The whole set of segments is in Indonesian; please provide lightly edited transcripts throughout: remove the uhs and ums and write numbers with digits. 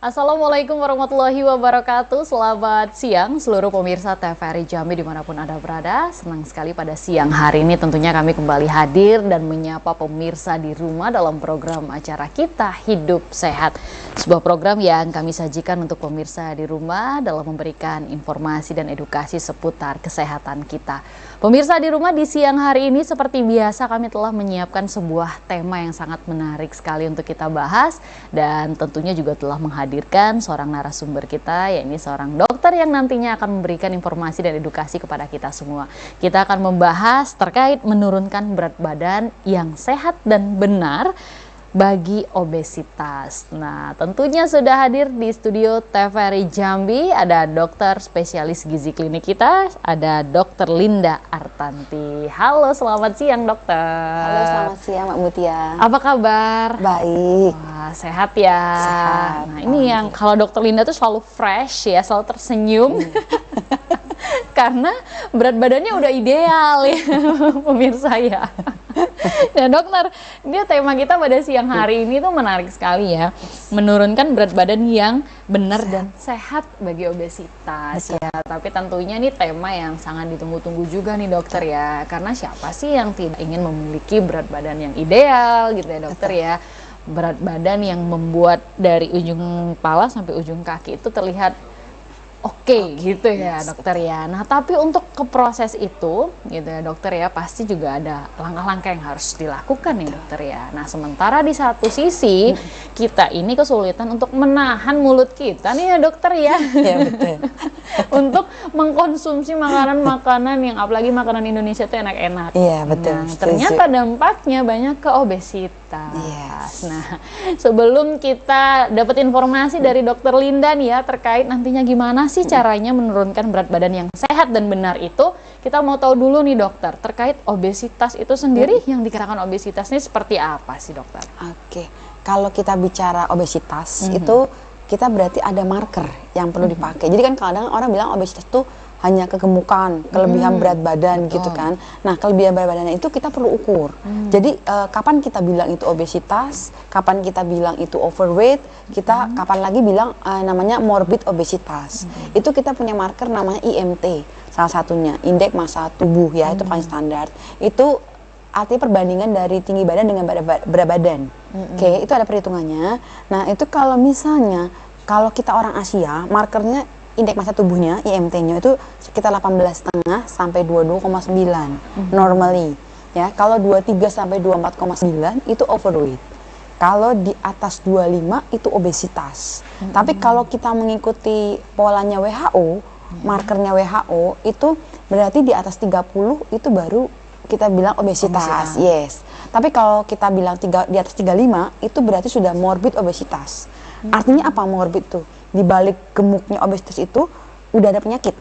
Assalamualaikum warahmatullahi wabarakatuh. Selamat siang seluruh pemirsa TVRI Jambi dimanapun Anda berada. Senang sekali pada siang hari ini tentunya kami kembali hadir dan menyapa pemirsa di rumah dalam program acara Kita Hidup Sehat. Sebuah program yang kami sajikan untuk pemirsa di rumah dalam memberikan informasi dan edukasi seputar kesehatan kita. Pemirsa di rumah, di siang hari ini seperti biasa kami telah menyiapkan sebuah tema yang sangat menarik sekali untuk kita bahas, dan tentunya juga telah menghadirkan seorang narasumber kita, yakni seorang dokter yang nantinya akan memberikan informasi dan edukasi kepada kita semua. Kita akan membahas terkait menurunkan berat badan yang sehat dan benar bagi obesitas. Nah, tentunya sudah hadir di studio TVRI Jambi ada dokter spesialis gizi klinik kita, ada Dokter Linda Artanti. Halo, selamat siang dokter. Halo, selamat siang Mbak Mutia. Apa kabar? Baik. Wah, sehat ya. Sehat. Nah, ini yang kalau Dokter Linda tuh selalu fresh ya, selalu tersenyum. Karena berat badannya udah ideal ya, pemirsa ya. Nah dokter, ini tema kita pada siang hari ini tuh menarik sekali ya. Menurunkan berat badan yang benar dan sehat bagi obesitas. Ya, tapi tentunya ini tema yang sangat ditunggu-tunggu juga nih dokter ya. Karena siapa sih yang tidak ingin memiliki berat badan yang ideal gitu ya dokter ya. Berat badan yang membuat dari ujung kepala sampai ujung kaki itu terlihat Oke, gitu ya dokter ya. Nah tapi untuk ke proses itu gitu ya dokter ya, pasti juga ada langkah-langkah yang harus dilakukan nih dokter ya. Nah sementara di satu sisi kita ini kesulitan untuk menahan mulut kita nih ya dokter ya. Iya betul. Untuk mengkonsumsi makanan-makanan yang apalagi makanan Indonesia itu enak-enak. Iya betul. Nah, ternyata dampaknya banyak ke obesitas. Yes. Nah sebelum kita dapat informasi dari dokter Linda nih ya terkait nantinya gimana sih caranya menurunkan berat badan yang sehat dan benar itu, kita mau tahu dulu nih dokter terkait obesitas itu sendiri. Yang dikatakan obesitas ini seperti apa sih dokter? Oke, kalau kita bicara obesitas itu kita berarti ada marker yang perlu dipakai. Jadi kan kadang orang bilang obesitas itu hanya kegemukan, kelebihan berat badan gitu kan. Nah kelebihan berat badan itu kita perlu ukur. Jadi kapan kita bilang itu obesitas, kapan kita bilang itu overweight, kita kapan lagi bilang namanya morbid obesitas. Itu kita punya marker namanya IMT, salah satunya indeks massa tubuh ya, itu paling standar. Itu artinya perbandingan dari tinggi badan dengan berat badan. Oke, itu ada perhitungannya. Nah itu kalau misalnya kalau kita orang Asia, markernya indeks massa tubuhnya, IMT-nya itu sekitar 18,5 sampai 22,9 normally. Ya, kalau 23 sampai 24,9 itu overweight. Kalau di atas 25 itu obesitas. Tapi kalau kita mengikuti polanya WHO, markernya WHO itu berarti di atas 30 itu baru kita bilang obesitas. Yes. Tapi kalau kita bilang di atas 35 itu berarti sudah morbid obesitas. Artinya apa morbid tuh? Di balik gemuknya obesitas itu udah ada penyakit.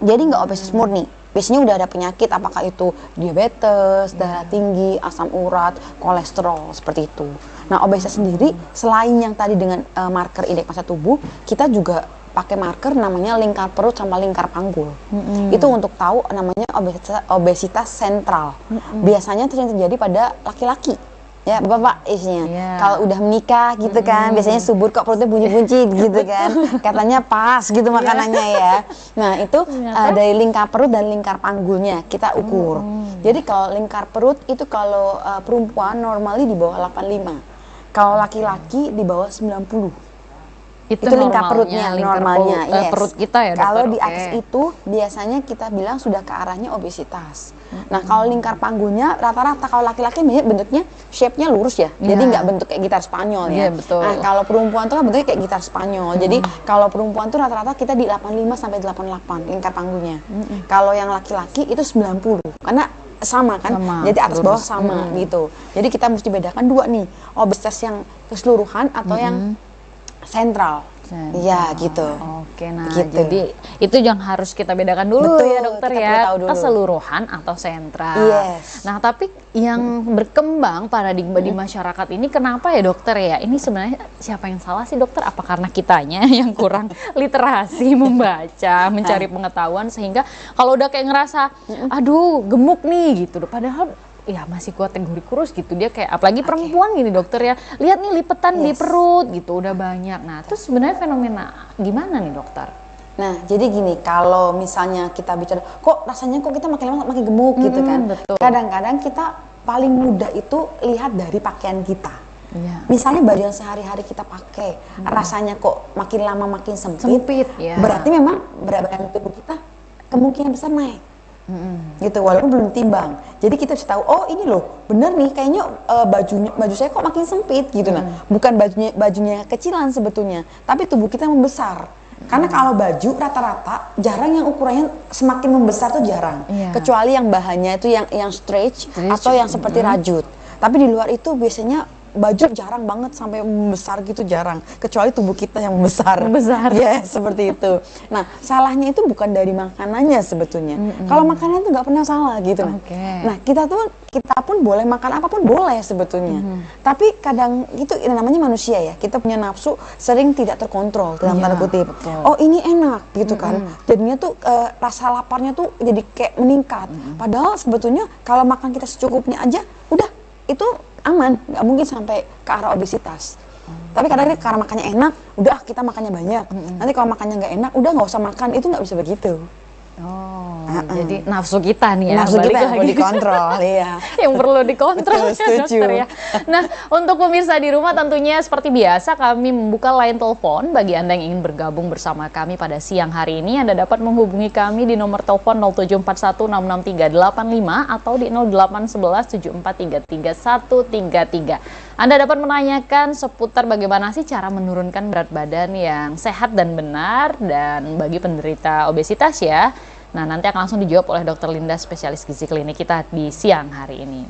Jadi nggak obesitas murni. Biasanya udah ada penyakit, apakah itu diabetes, darah tinggi, asam urat, kolesterol, seperti itu. Nah obesitas sendiri selain yang tadi dengan marker indeks massa tubuh, kita juga pakai marker namanya lingkar perut sama lingkar panggul. Itu untuk tahu namanya obesitas sentral. Biasanya terjadi pada laki-laki. Ya bapak isinya kalau udah menikah gitu kan biasanya subur kok perutnya bunyi-bunyi gitu kan katanya pas gitu makanannya ya. Nah itu dari lingkar perut dan lingkar panggulnya kita ukur. Jadi kalau lingkar perut itu kalau perempuan normally di bawah 85, kalau laki-laki di bawah 90. Itu lingkar perutnya normalnya yes. Perut kita ya dokter. Kalau di atas itu biasanya kita bilang sudah ke arahnya obesitas. Nah kalau lingkar panggulnya rata-rata kalau laki-laki bentuknya shape-nya lurus ya. Jadi nggak bentuk kayak gitar Spanyol ya. Betul. Nah kalau perempuan tuh kan bentuknya kayak gitar Spanyol. Jadi kalau perempuan tuh rata-rata kita di 85 sampai 88 lingkar panggulnya. Kalau yang laki-laki itu 90. Karena sama kan, jadi atas bawah sama gitu. Jadi kita mesti bedakan dua nih, obesitas yang keseluruhan atau yang sentral. Iya gitu. Oke, nah jadi itu yang harus kita bedakan dulu. Betul, ya dokter ya, keseluruhan atau sentral. Yes. Nah tapi yang berkembang paradigma di masyarakat ini kenapa ya dokter ya? Ini sebenarnya siapa yang salah sih dokter? Apa karena kitanya yang kurang literasi membaca, mencari pengetahuan sehingga kalau udah kayak ngerasa, aduh gemuk nih gitu. Padahal ya masih kategori kurus gitu, dia kayak apalagi perempuan gini dokter ya, lihat nih lipetan di perut gitu udah banyak. Nah terus sebenarnya fenomena gimana nih dokter? Nah, jadi gini, kalau misalnya kita bicara, kok rasanya kok kita makin lama makin gemuk gitu kan. Betul. Kadang-kadang kita paling mudah itu lihat dari pakaian kita. Iya. Misalnya baju yang sehari-hari kita pakai, rasanya kok makin lama makin sempit, ya. berarti memang berat badan tubuh kita kemungkinan besar naik. Gitu, walaupun belum timbang. Jadi kita bisa tahu, oh ini loh, bener nih, kayaknya baju saya kok makin sempit gitu. Nah, bukan bajunya kecilan sebetulnya, tapi tubuh kita membesar. Karena kalau baju rata-rata jarang yang ukurannya semakin membesar tuh jarang. Kecuali yang bahannya itu yang stretch atau yang seperti rajut. Tapi di luar itu biasanya baju jarang banget sampai membesar gitu, jarang. Kecuali tubuh kita yang membesar. Ya, seperti itu. Nah, salahnya itu bukan dari makanannya sebetulnya. Kalau makanan itu nggak pernah salah gitu. Nah, kita pun boleh makan apapun boleh sebetulnya. Tapi kadang itu namanya manusia ya. Kita punya nafsu sering tidak terkontrol dalam tanda kutip. Oh, ini enak gitu kan. Jadinya tuh rasa laparnya tuh jadi kayak meningkat. Padahal sebetulnya kalau makan kita secukupnya aja udah itu aman, nggak mungkin sampai ke arah obesitas. Tapi kadang-kadang karena makannya enak, udah kita makannya banyak. Nanti kalau makannya nggak enak, udah nggak usah makan, itu nggak bisa begitu. Oh, jadi nafsu kita nih ya, nafsu kita yang perlu dikontrol, iya. Yang perlu dikontrol. Betul, ya dokter ya. Nah, untuk pemirsa di rumah tentunya seperti biasa kami membuka line telepon bagi Anda yang ingin bergabung bersama kami pada siang hari ini. Anda dapat menghubungi kami di nomor telepon 0741663385 atau di 0811743333. Anda dapat menanyakan seputar bagaimana sih cara menurunkan berat badan yang sehat dan benar dan bagi penderita obesitas ya. Nah, nanti akan langsung dijawab oleh Dr. Linda, spesialis gizi klinik kita di siang hari ini.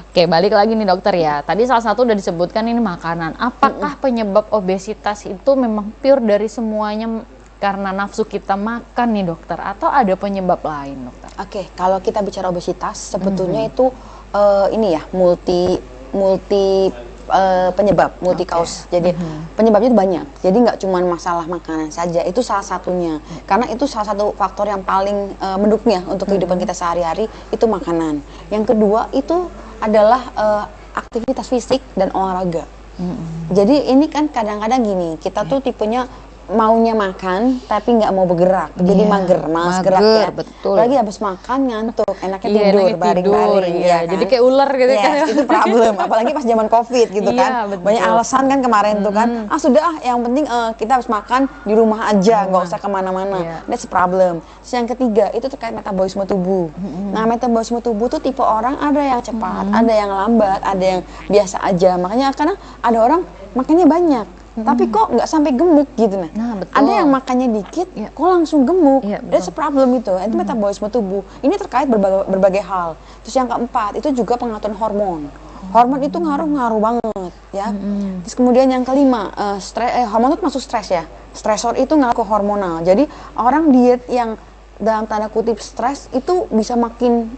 Oke, balik lagi nih dokter ya. Tadi salah satu udah disebutkan ini makanan. Apakah penyebab obesitas itu memang pure dari semuanya karena nafsu kita makan nih dokter? Atau ada penyebab lain dokter? Oke, kalau kita bicara obesitas sebetulnya itu ini ya multi penyebab, multi cause. Jadi penyebabnya itu banyak. Jadi nggak cuma masalah makanan saja, itu salah satunya. Karena itu salah satu faktor yang paling mendukung ya untuk kehidupan kita sehari-hari, itu makanan. Yang kedua itu adalah aktivitas fisik dan olahraga. Jadi ini kan kadang-kadang gini, kita tuh tipenya maunya makan tapi nggak mau bergerak, jadi males gerak ya. Betul. Lagi habis makan ngantuk, enaknya tidur baring-baring ya kan? Jadi kayak ular gitu kan. Itu problem, apalagi pas zaman COVID gitu kan. Banyak alasan kan kemarin tuh kan. Sudah yang penting kita harus makan di rumah aja, nggak usah kemana-mana. That's problem. Terus yang ketiga itu terkait metabolisme tubuh. Nah, metabolisme tubuh tuh tipe orang ada yang cepat, ada yang lambat, ada yang biasa aja. Makanya karena ada orang makannya banyak, tapi kok nggak sampai gemuk gitu. Nah, ada yang makannya dikit, kok langsung gemuk. That's a problem itu metabolisme tubuh. Ini terkait berbagai hal. Terus yang keempat itu juga pengaturan hormon. Hormon itu ngaruh banget ya. Terus kemudian yang kelima, hormon itu masuk stres ya. Stresor itu ngaruh ke hormonal. Jadi orang diet yang dalam tanda kutip stres itu bisa makin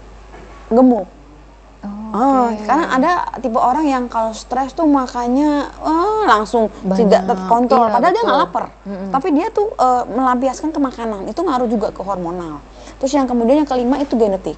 gemuk. Karena ada tipe orang yang kalau stres tuh makannya langsung tidak terkontrol, padahal dia nggak lapar, tapi dia tuh melampiaskan ke makanan, itu ngaruh juga ke hormonal. Terus yang kemudian yang kelima itu genetik.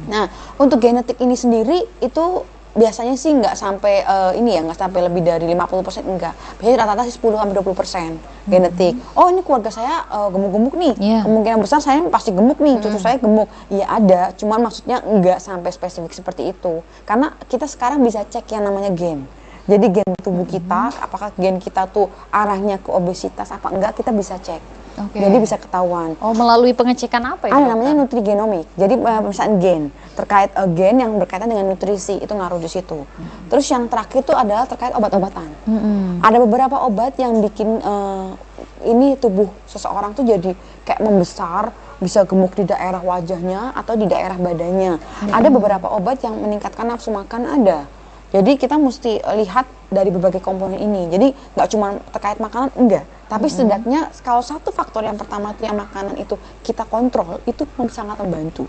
Nah, untuk genetik ini sendiri itu biasanya sih nggak sampai nggak sampai lebih dari 50%, enggak. Biasanya rata-rata sih 10-20% genetik. Oh, ini keluarga saya gemuk-gemuk nih. Kemungkinan besar saya pasti gemuk nih, cucu saya gemuk. Iya ada, cuman maksudnya nggak sampai spesifik seperti itu. Karena kita sekarang bisa cek yang namanya gen. Jadi gen tubuh kita, apakah gen kita tuh arahnya ke obesitas apa enggak, kita bisa cek. Jadi bisa ketahuan. Oh, melalui pengecekan apa ya? Namanya nutrigenomik. Jadi pemeriksaan gen terkait gen yang berkaitan dengan nutrisi itu ngaruh di situ. Terus yang terakhir itu adalah terkait obat-obatan. Ada beberapa obat yang bikin ini tubuh seseorang tuh jadi kayak membesar, bisa gemuk di daerah wajahnya atau di daerah badannya. Ada beberapa obat yang meningkatkan nafsu makan ada. Jadi kita mesti lihat dari berbagai komponen ini. Jadi nggak cuma terkait makanan, enggak. Tapi setidaknya kalau satu faktor yang pertama itu yang makanan itu kita kontrol, itu sangat membantu.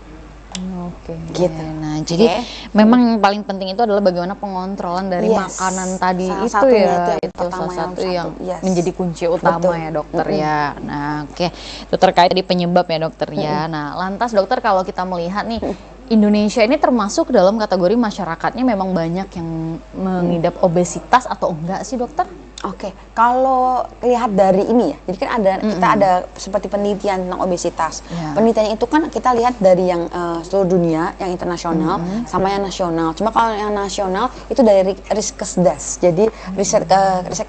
Gitu. Nah, jadi memang yang paling penting itu adalah bagaimana pengontrolan dari makanan tadi itu ya. Itu salah satu yang menjadi kunci utama ya dokter ya. Nah, itu terkait di penyebab ya dokter ya. Nah, lantas dokter kalau kita melihat nih Indonesia ini termasuk dalam kategori masyarakatnya memang banyak yang mengidap obesitas atau enggak sih dokter? Oke, kalau lihat dari ini ya, jadi kan kita ada seperti penelitian tentang obesitas. Penelitian itu kan kita lihat dari yang seluruh dunia, yang internasional, sama yang nasional. Cuma kalau yang nasional itu dari Riskesdas, jadi riset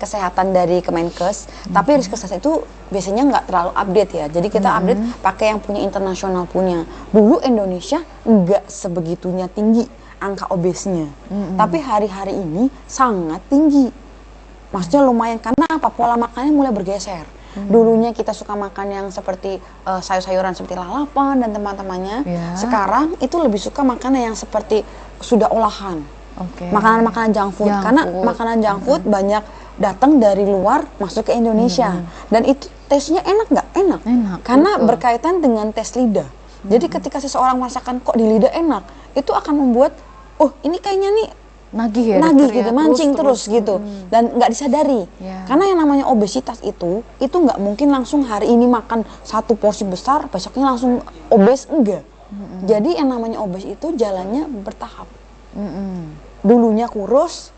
kesehatan dari Kemenkes. Tapi Riskesdas itu biasanya nggak terlalu update ya. Jadi kita update pakai yang punya internasional punya. Dulu Indonesia nggak sebegitunya tinggi angka obesnya, tapi hari-hari ini sangat tinggi. Maksudnya lumayan, karena apa? Pola makannya mulai bergeser. Dulunya kita suka makan yang seperti sayur-sayuran seperti lalapan dan teman-temannya. Sekarang itu lebih suka makanan yang seperti sudah olahan. Makanan-makanan junk food. Karena makanan junk food banyak datang dari luar masuk ke Indonesia. Dan itu tesnya enak nggak? Enak. Karena berkaitan dengan tes lidah. Jadi ketika seseorang merasakan kok di lidah enak, itu akan membuat, oh ini kayaknya nih nagih gitu, mancing terus gitu, dan nggak disadari. Karena yang namanya obesitas itu nggak mungkin langsung hari ini makan satu porsi besar, besoknya langsung obes, enggak. Jadi yang namanya obes itu jalannya bertahap. Dulunya kurus,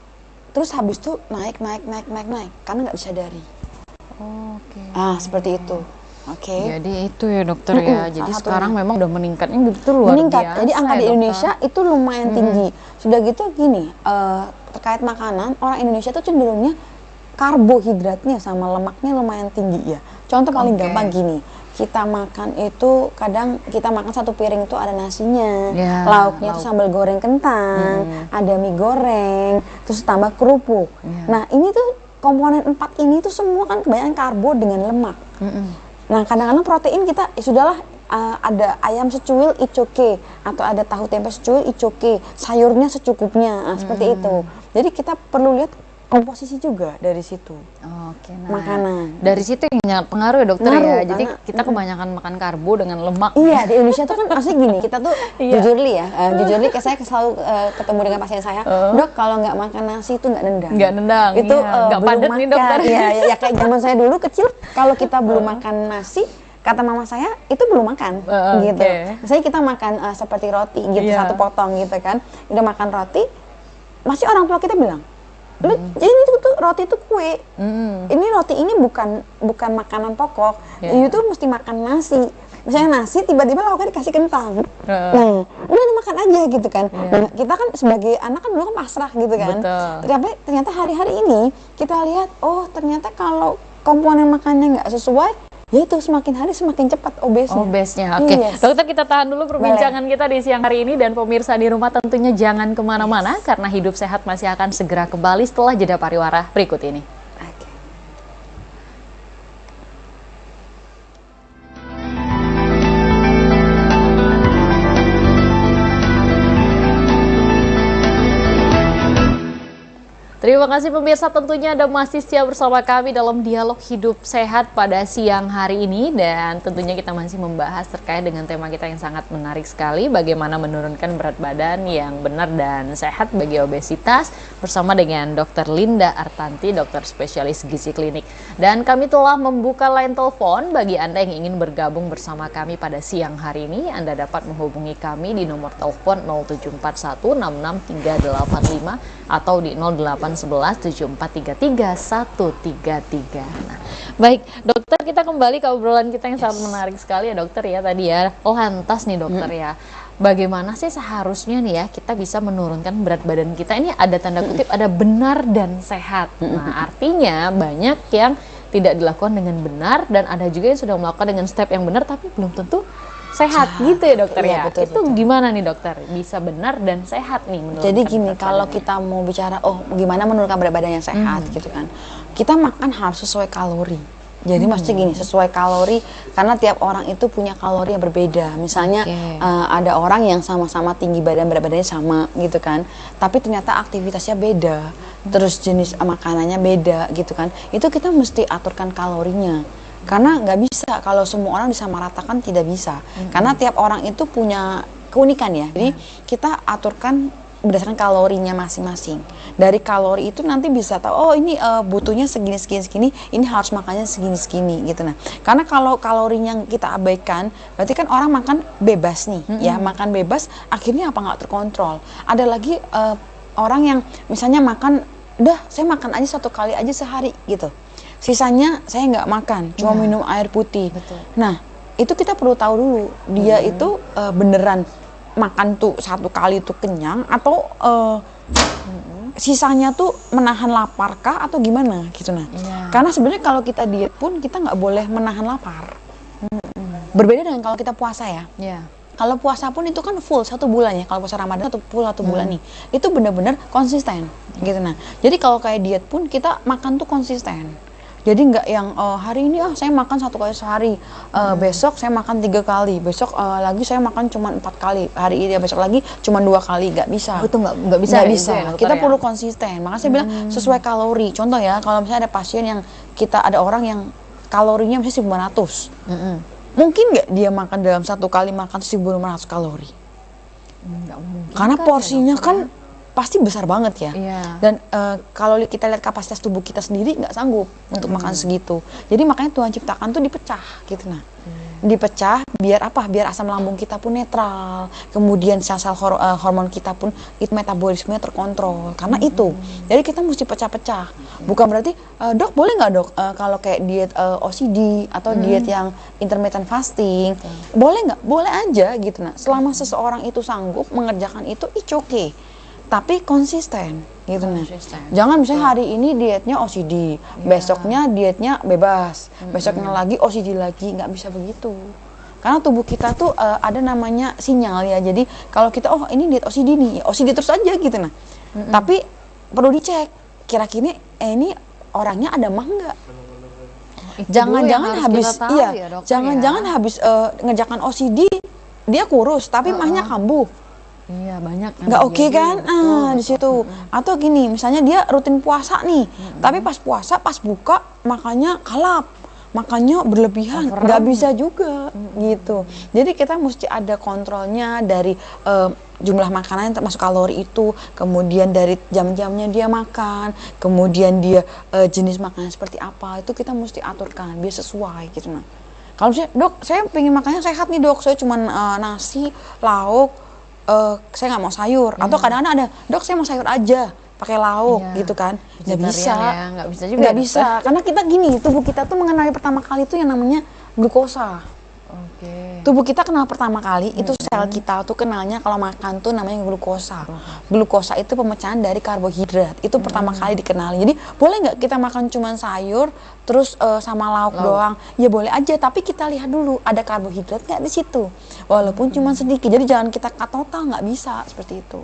terus habis itu naik, karena nggak disadari. Seperti itu. Jadi itu ya dokter ya. Jadi sekarang memang udah meningkatnya gitu luar biasa. Jadi angka ya, di Indonesia itu lumayan tinggi. Sudah gitu gini, terkait makanan, orang Indonesia tuh cenderungnya karbohidratnya sama lemaknya lumayan tinggi ya. Contoh paling gampang gini, kita makan itu kadang kita makan satu piring itu ada nasinya, lauknya itu sambal goreng kentang, ada mie goreng, terus tambah kerupuk. Nah ini tuh komponen 4 ini tuh semua kan kebanyakan karbo dengan lemak. Nah kadang-kadang protein kita sudahlah, ada ayam secuil it's okay, atau ada tahu tempe secuil it's okay, sayurnya secukupnya, seperti itu. Jadi kita perlu lihat komposisi juga dari situ. Makanan. Dari situ yang pengaruh ya dokter ya. Jadi kita kebanyakan makan karbo dengan lemak. Iya, di Indonesia tuh kan pasti gini, kita tuh jujur saya selalu ketemu dengan pasien saya, dok kalau nggak makan nasi itu nggak nendang. Nggak nendang. Itu nggak padat nih dokter. Iya, ya kayak zaman saya dulu kecil, kalau kita belum makan nasi, kata mama saya itu belum makan gitu. Misalnya kita makan seperti roti gitu, satu potong gitu kan, udah makan roti, masih orang tua kita bilang, jadi itu roti itu kue. Ini roti ini bukan makanan pokok. Itu mesti makan nasi. Misalnya nasi tiba-tiba lauknya dikasih kentang. Nah, udah makan aja gitu kan. Nah, kita kan sebagai anak kan dulu kan pasrah gitu kan. Tapi ternyata hari-hari ini kita lihat, oh ternyata kalau komponen makannya nggak sesuai, ya itu semakin hari semakin cepat obesnya. Dokter kita tahan dulu perbincangan kita di siang hari ini, dan pemirsa di rumah tentunya jangan kemana-mana karena Hidup Sehat masih akan segera kembali setelah jeda pariwara berikut ini. Terima kasih pemirsa, tentunya Anda masih setia bersama kami dalam dialog Hidup Sehat pada siang hari ini, dan tentunya kita masih membahas terkait dengan tema kita yang sangat menarik sekali, bagaimana menurunkan berat badan yang benar dan sehat bagi obesitas, bersama dengan Dr. Linda Artanti, dokter spesialis gizi klinik. Dan kami telah membuka line telepon bagi Anda yang ingin bergabung bersama kami pada siang hari ini. Anda dapat menghubungi kami di nomor telepon 0741 66 385 atau di 0811 7433 133. Nah, baik dokter, kita kembali ke obrolan kita yang sangat menarik sekali ya dokter ya tadi ya. Lantas nih dokter ya, bagaimana sih seharusnya nih ya kita bisa menurunkan berat badan kita? Ini ada tanda kutip ada benar dan sehat. Nah artinya banyak yang tidak dilakukan dengan benar, dan ada juga yang sudah melakukan dengan step yang benar tapi belum tentu sehat gitu ya dokter ya. Betul. Gimana nih dokter bisa benar dan sehat nih menurunkan? Jadi gini, kalau kita mau bicara gimana menurunkan berat badan yang sehat gitu kan, kita makan harus sesuai kalori. Jadi maksudnya gini, sesuai kalori, karena tiap orang itu punya kalori yang berbeda. Misalnya ada orang yang sama-sama tinggi badan, berat badannya sama gitu kan, tapi ternyata aktivitasnya beda, terus jenis makanannya beda gitu kan. Itu kita mesti aturkan kalorinya. Karena nggak bisa kalau semua orang disamaratakan, tidak bisa. Karena tiap orang itu punya keunikan ya. Jadi kita aturkan berdasarkan kalorinya masing-masing. Dari kalori itu nanti bisa tahu, oh ini butuhnya segini segini segini, ini harus makannya segini segini gitu. Nah, karena kalau kalorinya kita abaikan, berarti kan orang makan bebas nih, ya makan bebas, akhirnya apa nggak terkontrol. Ada lagi orang yang misalnya makan, udah saya makan aja 1 kali aja sehari gitu. Sisanya saya nggak makan, cuma minum air putih. Betul. Nah, itu kita perlu tahu dulu, dia itu beneran makan tuh 1 kali tuh kenyang atau sisanya tuh menahan lapar kah atau gimana gitu. Nah, karena sebenarnya kalau kita diet pun kita nggak boleh menahan lapar. Berbeda dengan kalau kita puasa ya. Kalau puasa pun itu kan full 1 bulan ya. Kalau puasa Ramadan itu full 1 bulan nih. Itu benar-benar konsisten gitu. Nah, jadi kalau kayak diet pun kita makan tuh konsisten. Jadi nggak yang hari ini saya makan 1 kali sehari, besok saya makan 3 kali, besok lagi saya makan cuma 4 kali, hari ini besok lagi cuma 2 kali, nggak bisa. Itu nggak bisa. Nggak bisa. Ya, Kita ya? perlu konsisten. Makanya saya bilang sesuai kalori. Contoh ya, kalau misalnya ada pasien yang ada orang yang kalorinya misalnya 1.500, mungkin nggak dia makan dalam 1 kali makan 1.500 kalori? Nggak mungkin. Karena porsinya kan pasti besar banget ya. Dan kalau kita lihat kapasitas tubuh kita sendiri nggak sanggup untuk makan segitu. Jadi makanya Tuhan ciptakan tuh dipecah gitu. Nah, dipecah biar apa? Biar asam lambung kita pun netral. Kemudian sel-sel hormon kita pun itu metabolismenya terkontrol. Karena itu. Jadi kita mesti pecah-pecah. Bukan berarti dok boleh nggak dok kalau kayak diet OCD atau diet yang intermittent fasting, boleh nggak? Boleh aja gitu. Nah, selama seseorang itu sanggup mengerjakan itu, it's okay. Tapi konsisten gitu. Nah, jangan misalnya hari ini dietnya OCD, besoknya dietnya bebas, besoknya lagi OCD lagi, nggak bisa begitu. Karena tubuh kita tuh ada namanya sinyal ya. Jadi kalau kita ini diet OCD nih, OCD terus aja gitu. Nah, tapi perlu dicek kira-kira ini orangnya ada mah nggak. Jangan-jangan habis jangan-jangan habis ngerjakan OCD dia kurus tapi mahnya kambuh. Iya, banyak. Nggak oke kan? Di situ. Atau gini, misalnya dia rutin puasa nih, tapi pas puasa, pas buka, makannya kalap, makannya berlebihan, nggak bisa juga, gitu. Jadi kita mesti ada kontrolnya dari jumlah makanan yang termasuk kalori itu, kemudian dari jam-jamnya dia makan, kemudian dia jenis makanan seperti apa, itu kita mesti aturkan, biar sesuai gitu. Nah, kalau misalnya, dok, saya pengen makannya sehat nih dok, saya cuma nasi, lauk, saya nggak mau sayur, atau kadang-kadang ada, dok saya mau sayur aja pakai lauk gitu kan. Nggak bisa ya, nggak bisa juga. Nggak bisa, karena kita gini, tubuh kita tuh mengenali pertama kali itu yang namanya glukosa. Tubuh kita kenal pertama kali itu sel kita tuh kenalnya kalau makan tuh namanya glukosa. Glukosa itu pemecahan dari karbohidrat, itu pertama kali dikenali. Jadi boleh nggak kita makan cuma sayur terus sama lauk doang? Ya boleh aja, tapi kita lihat dulu ada karbohidrat nggak di situ, walaupun cuma sedikit. Jadi jangan kita cut total, nggak bisa seperti itu.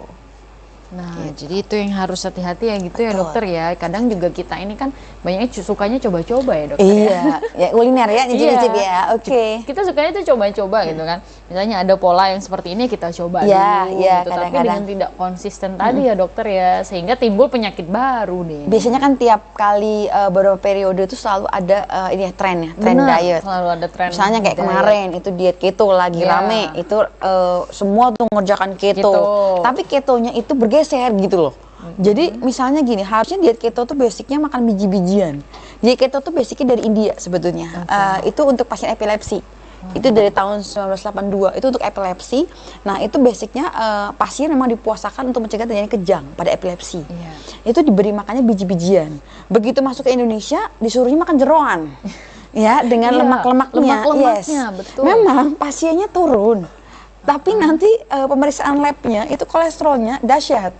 Nah, jadi itu yang harus hati-hati ya gitu. Betul. Ya dokter ya. Kadang juga kita ini kan banyaknya sukanya coba-coba ya dokter. Iya, ya kuliner ya, nyicip-nyicip ya. Oke. Kita sukanya tuh coba-coba gitu kan. Misalnya ada pola yang seperti ini kita coba dulu gitu. Tapi dengan tidak konsisten tadi ya dokter ya, sehingga timbul penyakit baru nih. Biasanya kan tiap kali beberapa periode itu selalu ada ini ya, tren diet. Selalu ada tren. Misalnya kayak kemarin itu diet keto lagi rame, itu semua tuh ngerjakan keto. Tapi ketonya itu bergeser gitu loh. Jadi misalnya gini, harusnya diet keto tuh basicnya makan biji-bijian. Diet keto tuh basicnya dari India sebetulnya. Itu untuk pasien epilepsi. Itu dari tahun 1982, itu untuk epilepsi. Nah itu basicnya pasien memang dipuasakan untuk mencegah terjadi kejang pada epilepsi. Itu diberi makannya biji-bijian. Begitu masuk ke Indonesia disuruhnya makan jeroan. Ya, dengan lemak-lemaknya. Lemak-lemaknya, betul. Memang pasiennya turun. Tapi nanti pemeriksaan labnya itu kolesterolnya dahsyat.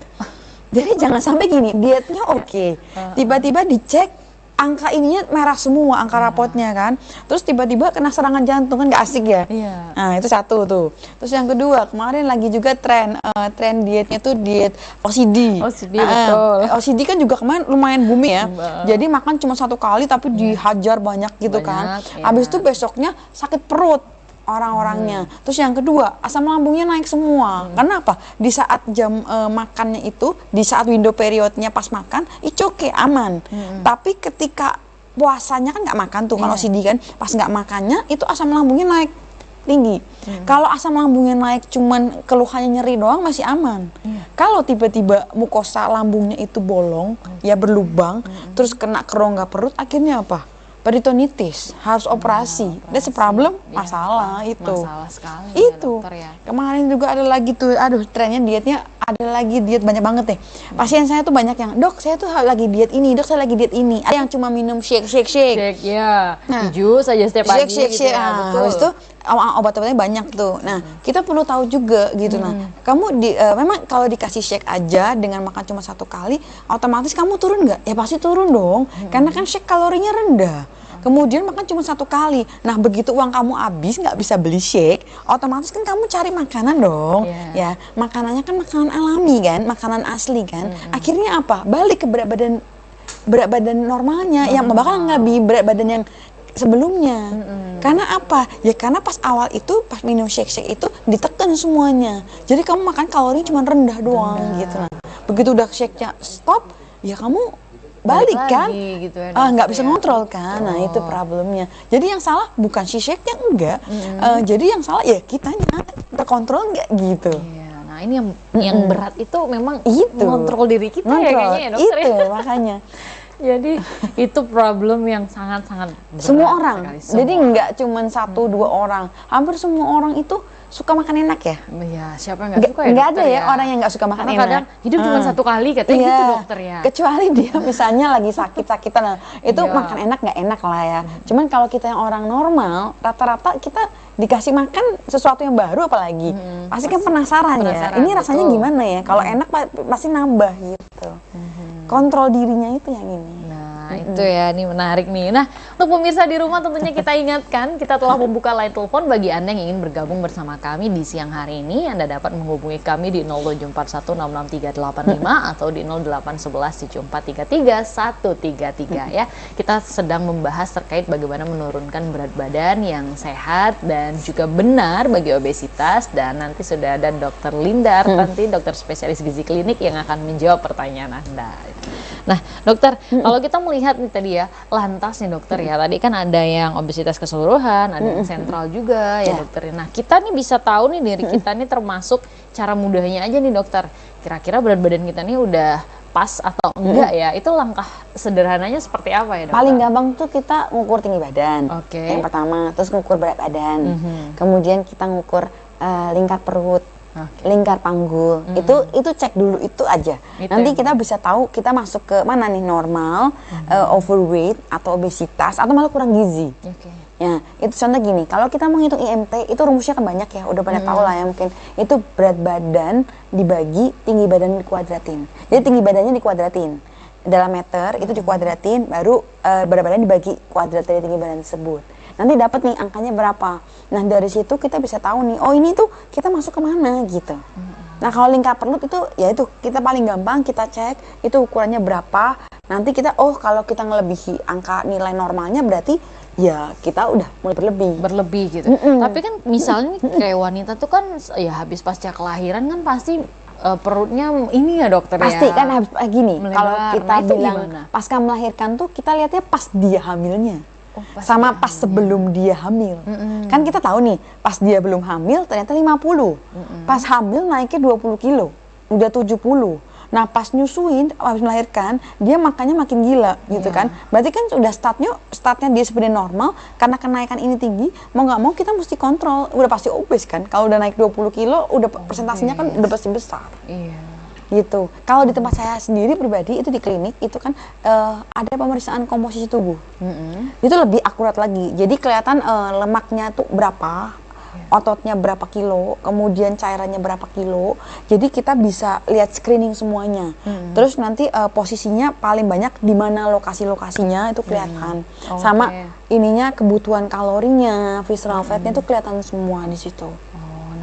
Jadi jangan sampai gini, dietnya oke, tiba-tiba dicek angka ininya merah semua, angka rapotnya kan. Terus tiba-tiba kena serangan jantung, kan nggak asik ya. Nah itu satu tuh. Terus yang kedua, kemarin lagi juga tren dietnya tuh diet OCD. Betul. OCD kan juga kemarin lumayan booming ya. Jadi makan cuma 1 kali tapi dihajar banyak gitu kan. Abis itu besoknya sakit perut orang-orangnya. Terus yang kedua, asam lambungnya naik semua. Karena apa? Di saat jam makannya itu, di saat window periodnya pas makan, itu oke, aman. Tapi ketika puasanya kan nggak makan tuh, kalau OCD kan, pas nggak makannya itu asam lambungnya naik. tinggi. Kalau asam lambungnya naik cuman keluhannya nyeri doang masih aman. Kalau tiba-tiba mukosa lambungnya itu bolong, ya berlubang, terus kena ke rongga perut, akhirnya apa? Peritonitis, harus operasi. That's a problem, masalah itu. Masalah sekali Itu. ya, dokter ya. Kemarin juga ada lagi tuh, aduh trennya dietnya ada lagi diet banyak banget deh. Pasien saya tuh banyak yang, dok saya tuh lagi diet ini, dok saya lagi diet ini. Ada yang cuma minum shake. Shake ya, jus aja setiap pagi gitu ya. Betul. Habis itu obat-obatnya banyak tuh. Nah, kita perlu tahu juga gitu. Nah, kamu memang kalau dikasih shake aja dengan makan cuma 1 kali, otomatis kamu turun nggak? Ya pasti turun dong. Karena kan shake kalorinya rendah. Kemudian makan cuma 1 kali. Nah, begitu uang kamu habis nggak bisa beli shake, otomatis kan kamu cari makanan dong. Ya, makanannya kan makanan alami kan, makanan asli kan. Akhirnya apa? Balik ke berat badan normalnya, yang bakal lebih berat badan yang sebelumnya. Karena apa? Ya karena pas awal itu, pas minum shake itu ditekan semuanya. Jadi kamu makan kalori cuma rendah doang gitu. Nah, begitu udah shake-nya stop, ya kamu balik kan, gitu ya, nggak bisa ngontrol kan. Nah itu problemnya. Jadi yang salah bukan si shake-nya, enggak. Jadi yang salah ya kitanya, terkontrol nggak gitu. Nah ini yang berat itu memang mengontrol diri kita ya kayaknya ya, dokter. Itu makanya. Jadi itu problem yang sangat-sangat berat semua orang. Sekali. Jadi nggak cuma 1-2 orang. Hampir semua orang itu suka makan enak ya. Iya, siapa yang nggak suka ya, nggak dokter ada ya orang yang nggak suka makan karena enak. kadang hidup cuma 1 kali katanya gitu, dokter ya. Kecuali dia misalnya lagi sakit-sakitan, itu makan enak nggak enak lah ya. Cuman kalau kita yang orang normal, rata-rata kita dikasih makan sesuatu yang baru apalagi, pasti kan penasaran ya. Ini rasanya gimana ya? Kalau enak pasti nambah gitu. Kontrol dirinya itu yang ini. Nah, itu ya, ini menarik nih. Nah, untuk pemirsa di rumah tentunya kita ingatkan, kita telah membuka line telepon bagi Anda yang ingin bergabung bersama kami di siang hari ini. Anda dapat menghubungi kami di 074166385 atau di 08174333133 ya. Kita sedang membahas terkait bagaimana menurunkan berat badan yang sehat dan juga benar bagi obesitas, dan nanti sudah ada Dokter Linda Artanti, dokter spesialis gizi klinik yang akan menjawab pertanyaan Anda. Nah, dokter, kalau kita melihat nih tadi ya, lantas nih dokter ya, tadi kan ada yang obesitas keseluruhan, ada yang sentral juga ya dokter. Nah, kita nih bisa tahu nih diri kita nih termasuk cara mudahnya aja nih dokter. Kira-kira berat badan kita nih udah pas atau enggak ya? Itu langkah sederhananya seperti apa ya dokter? Paling gampang tuh kita ngukur tinggi badan. Yang pertama, terus ngukur berat badan. Kemudian kita ngukur lingkar perut. Lingkar panggul, itu cek dulu itu aja. Nanti kita bisa tahu kita masuk ke mana nih, normal, overweight atau obesitas atau malah kurang gizi. Ya, itu contoh gini, kalau kita menghitung IMT itu rumusnya kan banyak ya, udah banyak tahu lah ya mungkin. Itu berat badan dibagi tinggi badan dikuadratin. Jadi tinggi badannya dikuadratin dalam meter, itu dikuadratin, baru berat badan dibagi kuadrat dari tinggi badan tersebut. Nanti dapat nih angkanya berapa. Nah dari situ kita bisa tahu nih, oh ini tuh kita masuk ke mana gitu. Nah kalau lingkar perut itu, ya itu kita paling gampang kita cek itu ukurannya berapa. Nanti kita, oh kalau kita ngelebihi angka nilai normalnya berarti ya kita udah mulai berlebih gitu. Tapi kan misalnya kayak wanita tuh kan ya habis pasca kelahiran kan pasti perutnya ini ya dokter pasti ya. Kan habis gini, kalau kita bilang gimana? pasca melahirkan tuh kita lihatnya pas dia hamilnya. Sama pas sebelum dia hamil. Kan kita tahu nih, pas dia belum hamil ternyata 50. Pas hamil naiknya 20 kilo, udah 70. Nah pas nyusuin, habis melahirkan, dia makannya makin gila gitu kan. Berarti kan sudah startnya dia sebenarnya normal, karena kenaikan ini tinggi, mau nggak mau kita mesti kontrol, udah pasti obes kan. Kalau udah naik 20 kilo, udah presentasinya kan udah pasti besar. Gitu. Kalau di tempat saya sendiri pribadi itu di klinik itu kan ada pemeriksaan komposisi tubuh. Itu lebih akurat lagi. Jadi kelihatan lemaknya tuh berapa, ototnya berapa kilo, kemudian cairannya berapa kilo. Jadi kita bisa lihat screening semuanya. Terus nanti posisinya paling banyak di mana lokasi-lokasinya itu kelihatan. Sama ininya kebutuhan kalorinya, visceral fatnya itu kelihatan semua di situ.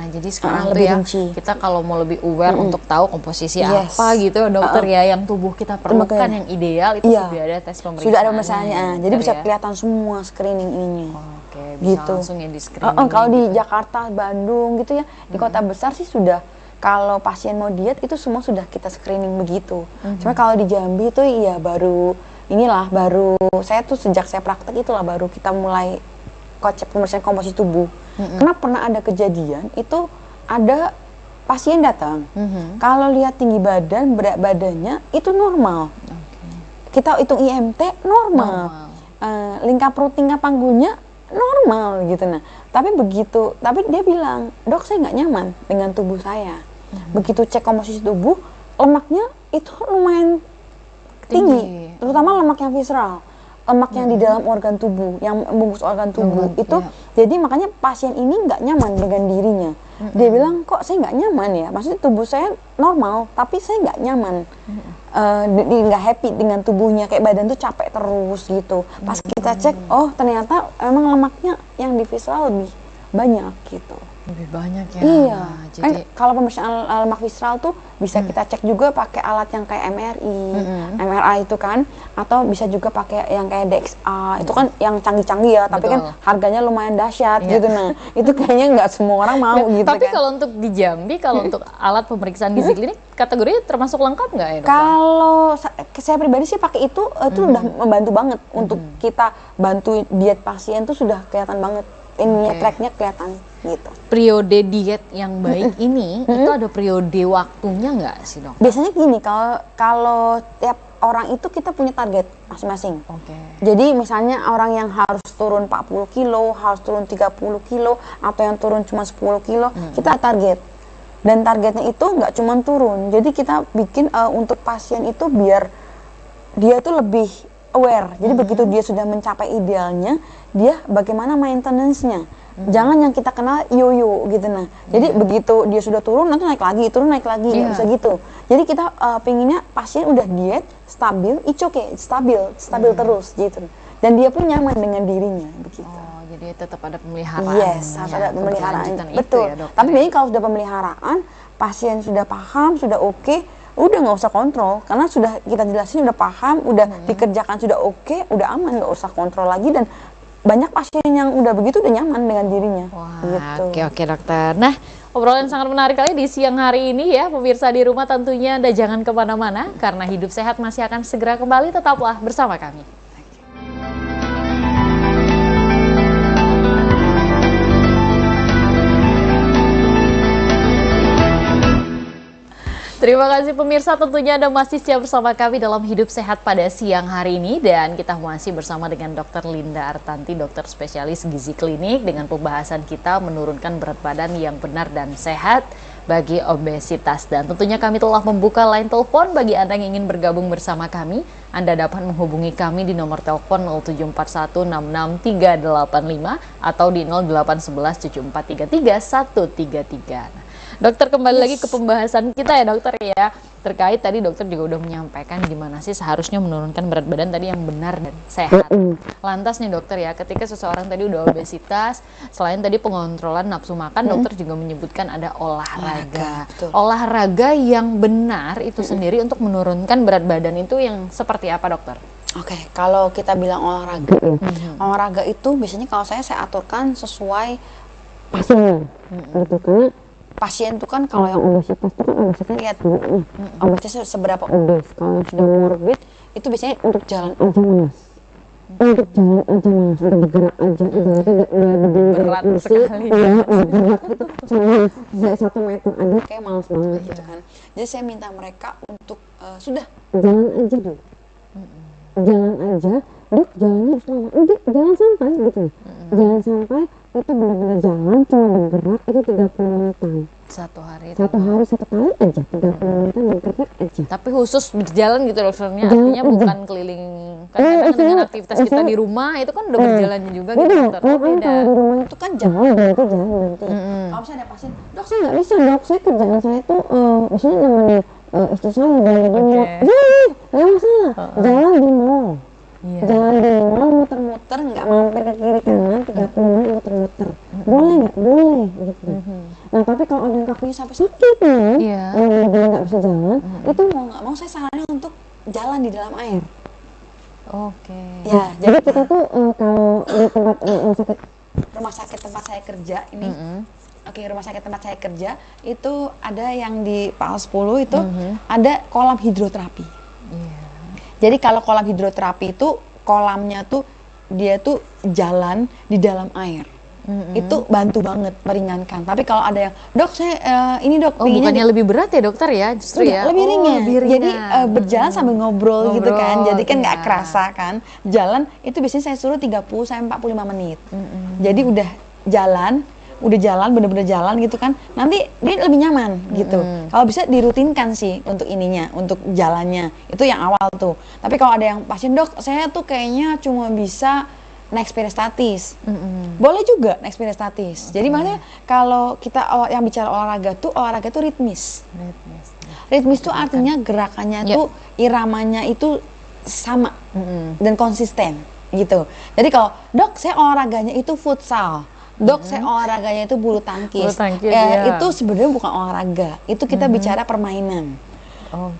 Jadi sekarang tuh ya kita kalau mau lebih aware untuk tahu komposisi apa gitu dokter ya yang tubuh kita perlukan yang ideal itu sudah ada tes pemeriksaan. Sudah ada pemeriksaannya, jadi bisa kelihatan semua screening ininya. Bisa gitu. Langsung ya di screening. Kalau di Jakarta, Bandung gitu ya, di kota besar sih sudah. Kalau pasien mau diet itu semua sudah kita screening begitu. Cuma kalau di Jambi itu ya baru saya tuh sejak saya praktek itulah baru kita mulai konsep pemeriksaan komposisi tubuh. Karena pernah ada kejadian itu ada pasien datang, kalau lihat tinggi badan, berat badannya itu normal. Kita hitung IMT normal. Lingkar perut, tingkap panggulnya normal gitu. Nah, tapi dia bilang, dok saya nggak nyaman dengan tubuh saya. Begitu cek komposisi tubuh, lemaknya itu lumayan tinggi, terutama lemak yang visceral, lemak yang di dalam organ tubuh, yang membungkus organ tubuh itu. Jadi makanya pasien ini nggak nyaman dengan dirinya. Dia bilang, kok saya nggak nyaman ya, maksudnya tubuh saya normal tapi saya nggak nyaman, nggak happy dengan tubuhnya, kayak badan tuh capek terus gitu. Pas kita cek, oh ternyata emang lemaknya yang di visceral lebih banyak gitu. Lebih banyak ya. Iya. Jadi Kalau pemeriksaan lemak visceral tuh bisa kita cek juga pakai alat yang kayak MRI, MRI itu kan, atau bisa juga pakai yang kayak DXA. Itu kan yang canggih-canggih ya, tapi kan harganya lumayan dahsyat gitu. Nah, itu kayaknya nggak semua orang mau gitu tapi kan. kalau untuk di Jambi, kalau untuk alat pemeriksaan gizi klinik, kategorinya termasuk lengkap nggak ya, dokter? Kalau saya pribadi sih pakai itu udah membantu banget untuk kita bantu diet pasien tuh sudah kelihatan banget. Ininya tracknya kelihatan gitu. Periode diet yang baik ini itu ada periode waktunya nggak sih, dok? Biasanya gini, kalau tiap orang itu kita punya target masing-masing. Jadi misalnya orang yang harus turun 40 kilo, harus turun 30 kilo, atau yang turun cuma 10 kilo, kita target. Dan targetnya itu nggak cuma turun. Jadi kita bikin untuk pasien itu biar dia tuh lebih aware. Jadi begitu dia sudah mencapai idealnya, dia bagaimana maintenance-nya. Jangan yang kita kenal yo-yo gitu. Nah, jadi begitu dia sudah turun, nanti naik lagi, turun naik lagi, nggak bisa gitu. Jadi kita pinginnya pasien udah diet, stabil, it's okay, stabil terus gitu. Dan dia pun nyaman dengan dirinya begitu. Oh, jadi tetap ada pemeliharaan. Yes, harus ada pemeliharaan. Betul. Ya, tapi biasanya kalau sudah pemeliharaan, pasien sudah paham, sudah oke, udah nggak usah kontrol, karena sudah kita jelasin, udah paham, udah dikerjakan, sudah oke, udah aman, nggak usah kontrol lagi. Dan banyak pasien yang udah begitu udah nyaman dengan dirinya. Wah, gitu. oke dokter. Nah, obrolan sangat menarik kali di siang hari ini ya, pemirsa di rumah. Tentunya Anda jangan kemana-mana, karena Hidup Sehat masih akan segera kembali. Tetaplah bersama kami. Terima kasih pemirsa, tentunya Anda masih setia bersama kami dalam Hidup Sehat pada siang hari ini. Dan kita masih bersama dengan Dr. Linda Artanti, dokter spesialis gizi klinik, dengan pembahasan kita menurunkan berat badan yang benar dan sehat bagi obesitas. Dan tentunya kami telah membuka line telepon bagi Anda yang ingin bergabung bersama kami. Anda dapat menghubungi kami di nomor telepon 0741663885 atau di 08117433 133. Dokter, kembali lagi ke pembahasan kita ya dokter ya, terkait tadi dokter juga udah menyampaikan gimana sih seharusnya menurunkan berat badan tadi yang benar dan sehat. Lantas nih dokter ya, ketika seseorang tadi udah obesitas, selain tadi pengontrolan nafsu makan, dokter juga menyebutkan ada olahraga. Olahraga yang benar itu sendiri untuk menurunkan berat badan itu yang seperti apa dokter? Oke, kalau kita bilang olahraga, olahraga itu biasanya kalau saya aturkan sesuai pasien, gitu kan. Pasien itu kan kalau yang obesitas itu kan obesitasnya lihat dulu nih, obesitasnya seberapa obes. Kalau sudah morbid itu biasanya untuk jalan aja mas, untuk jalan aja mas, untuk bergerak aja, ibaratnya udah berat sekali, udah berat itu cuma 1 meter aja kayak males banget gitu kan. Jadi saya minta mereka untuk sudah jalan aja dulu, jalan aja, dok jalannya harus lama, udah jalan santai gitu, jalan santai itu benar-benar jalan cuma bergerak itu 30 menitan satu hari satu kali aja 30 menitan bergerak aja. Tapi khusus berjalan gitu dokternya, artinya bukan keliling. Kan kadang dengan aktivitas kita di rumah itu kan udah berjalan juga gitu dokter. Kalau di rumah itu kan jalan berarti. Kalau misalnya ada pasien, dok saya nggak bisa dok, saya kerjaan saya tuh misalnya namanya istri saya jalan di mall, nggak masalah, jalan di mall. Jalan di mall muter-muter, nggak mampir ke kiri kanan 30 menit muter-muter, boleh nggak? Boleh gitu. Nah tapi kalau ada yang kakinya sampai sakit nih, yang dia nggak bisa jalan, itu mau nggak mau saya saranin untuk jalan di dalam air. Ya, jadi kita tuh kalau di tempat rumah sakit tempat saya kerja ini, rumah sakit tempat saya kerja itu ada yang di PAL 10 itu ada kolam hidroterapi. Jadi kalau kolam hidroterapi itu kolamnya tuh dia tuh jalan di dalam air. itu bantu banget meringankan. Tapi kalau ada yang dok saya ini dok bukannya lebih berat ya dokter ya justru ya lebih ringan. lebih ringan. Jadi berjalan sambil ngobrol gitu kan, jadi kan nggak kerasa kan. Jalan itu biasanya saya suruh 30 sampai 45 menit. Jadi udah jalan bener-bener jalan gitu kan, nanti dia lebih nyaman gitu. Kalau bisa dirutinkan sih untuk ininya, untuk jalannya itu yang awal tuh. Tapi kalau ada yang pasien dok saya tuh kayaknya cuma bisa naik sepeda statis, boleh juga naik sepeda statis. Jadi makanya kalau kita yang bicara olahraga tuh ritmis tuh artinya gerakannya tuh iramanya itu sama dan konsisten gitu. Jadi kalau dok saya olahraganya itu futsal, dok saya olahraganya itu bulu tangkis, itu sebenarnya bukan olahraga, itu kita bicara permainan.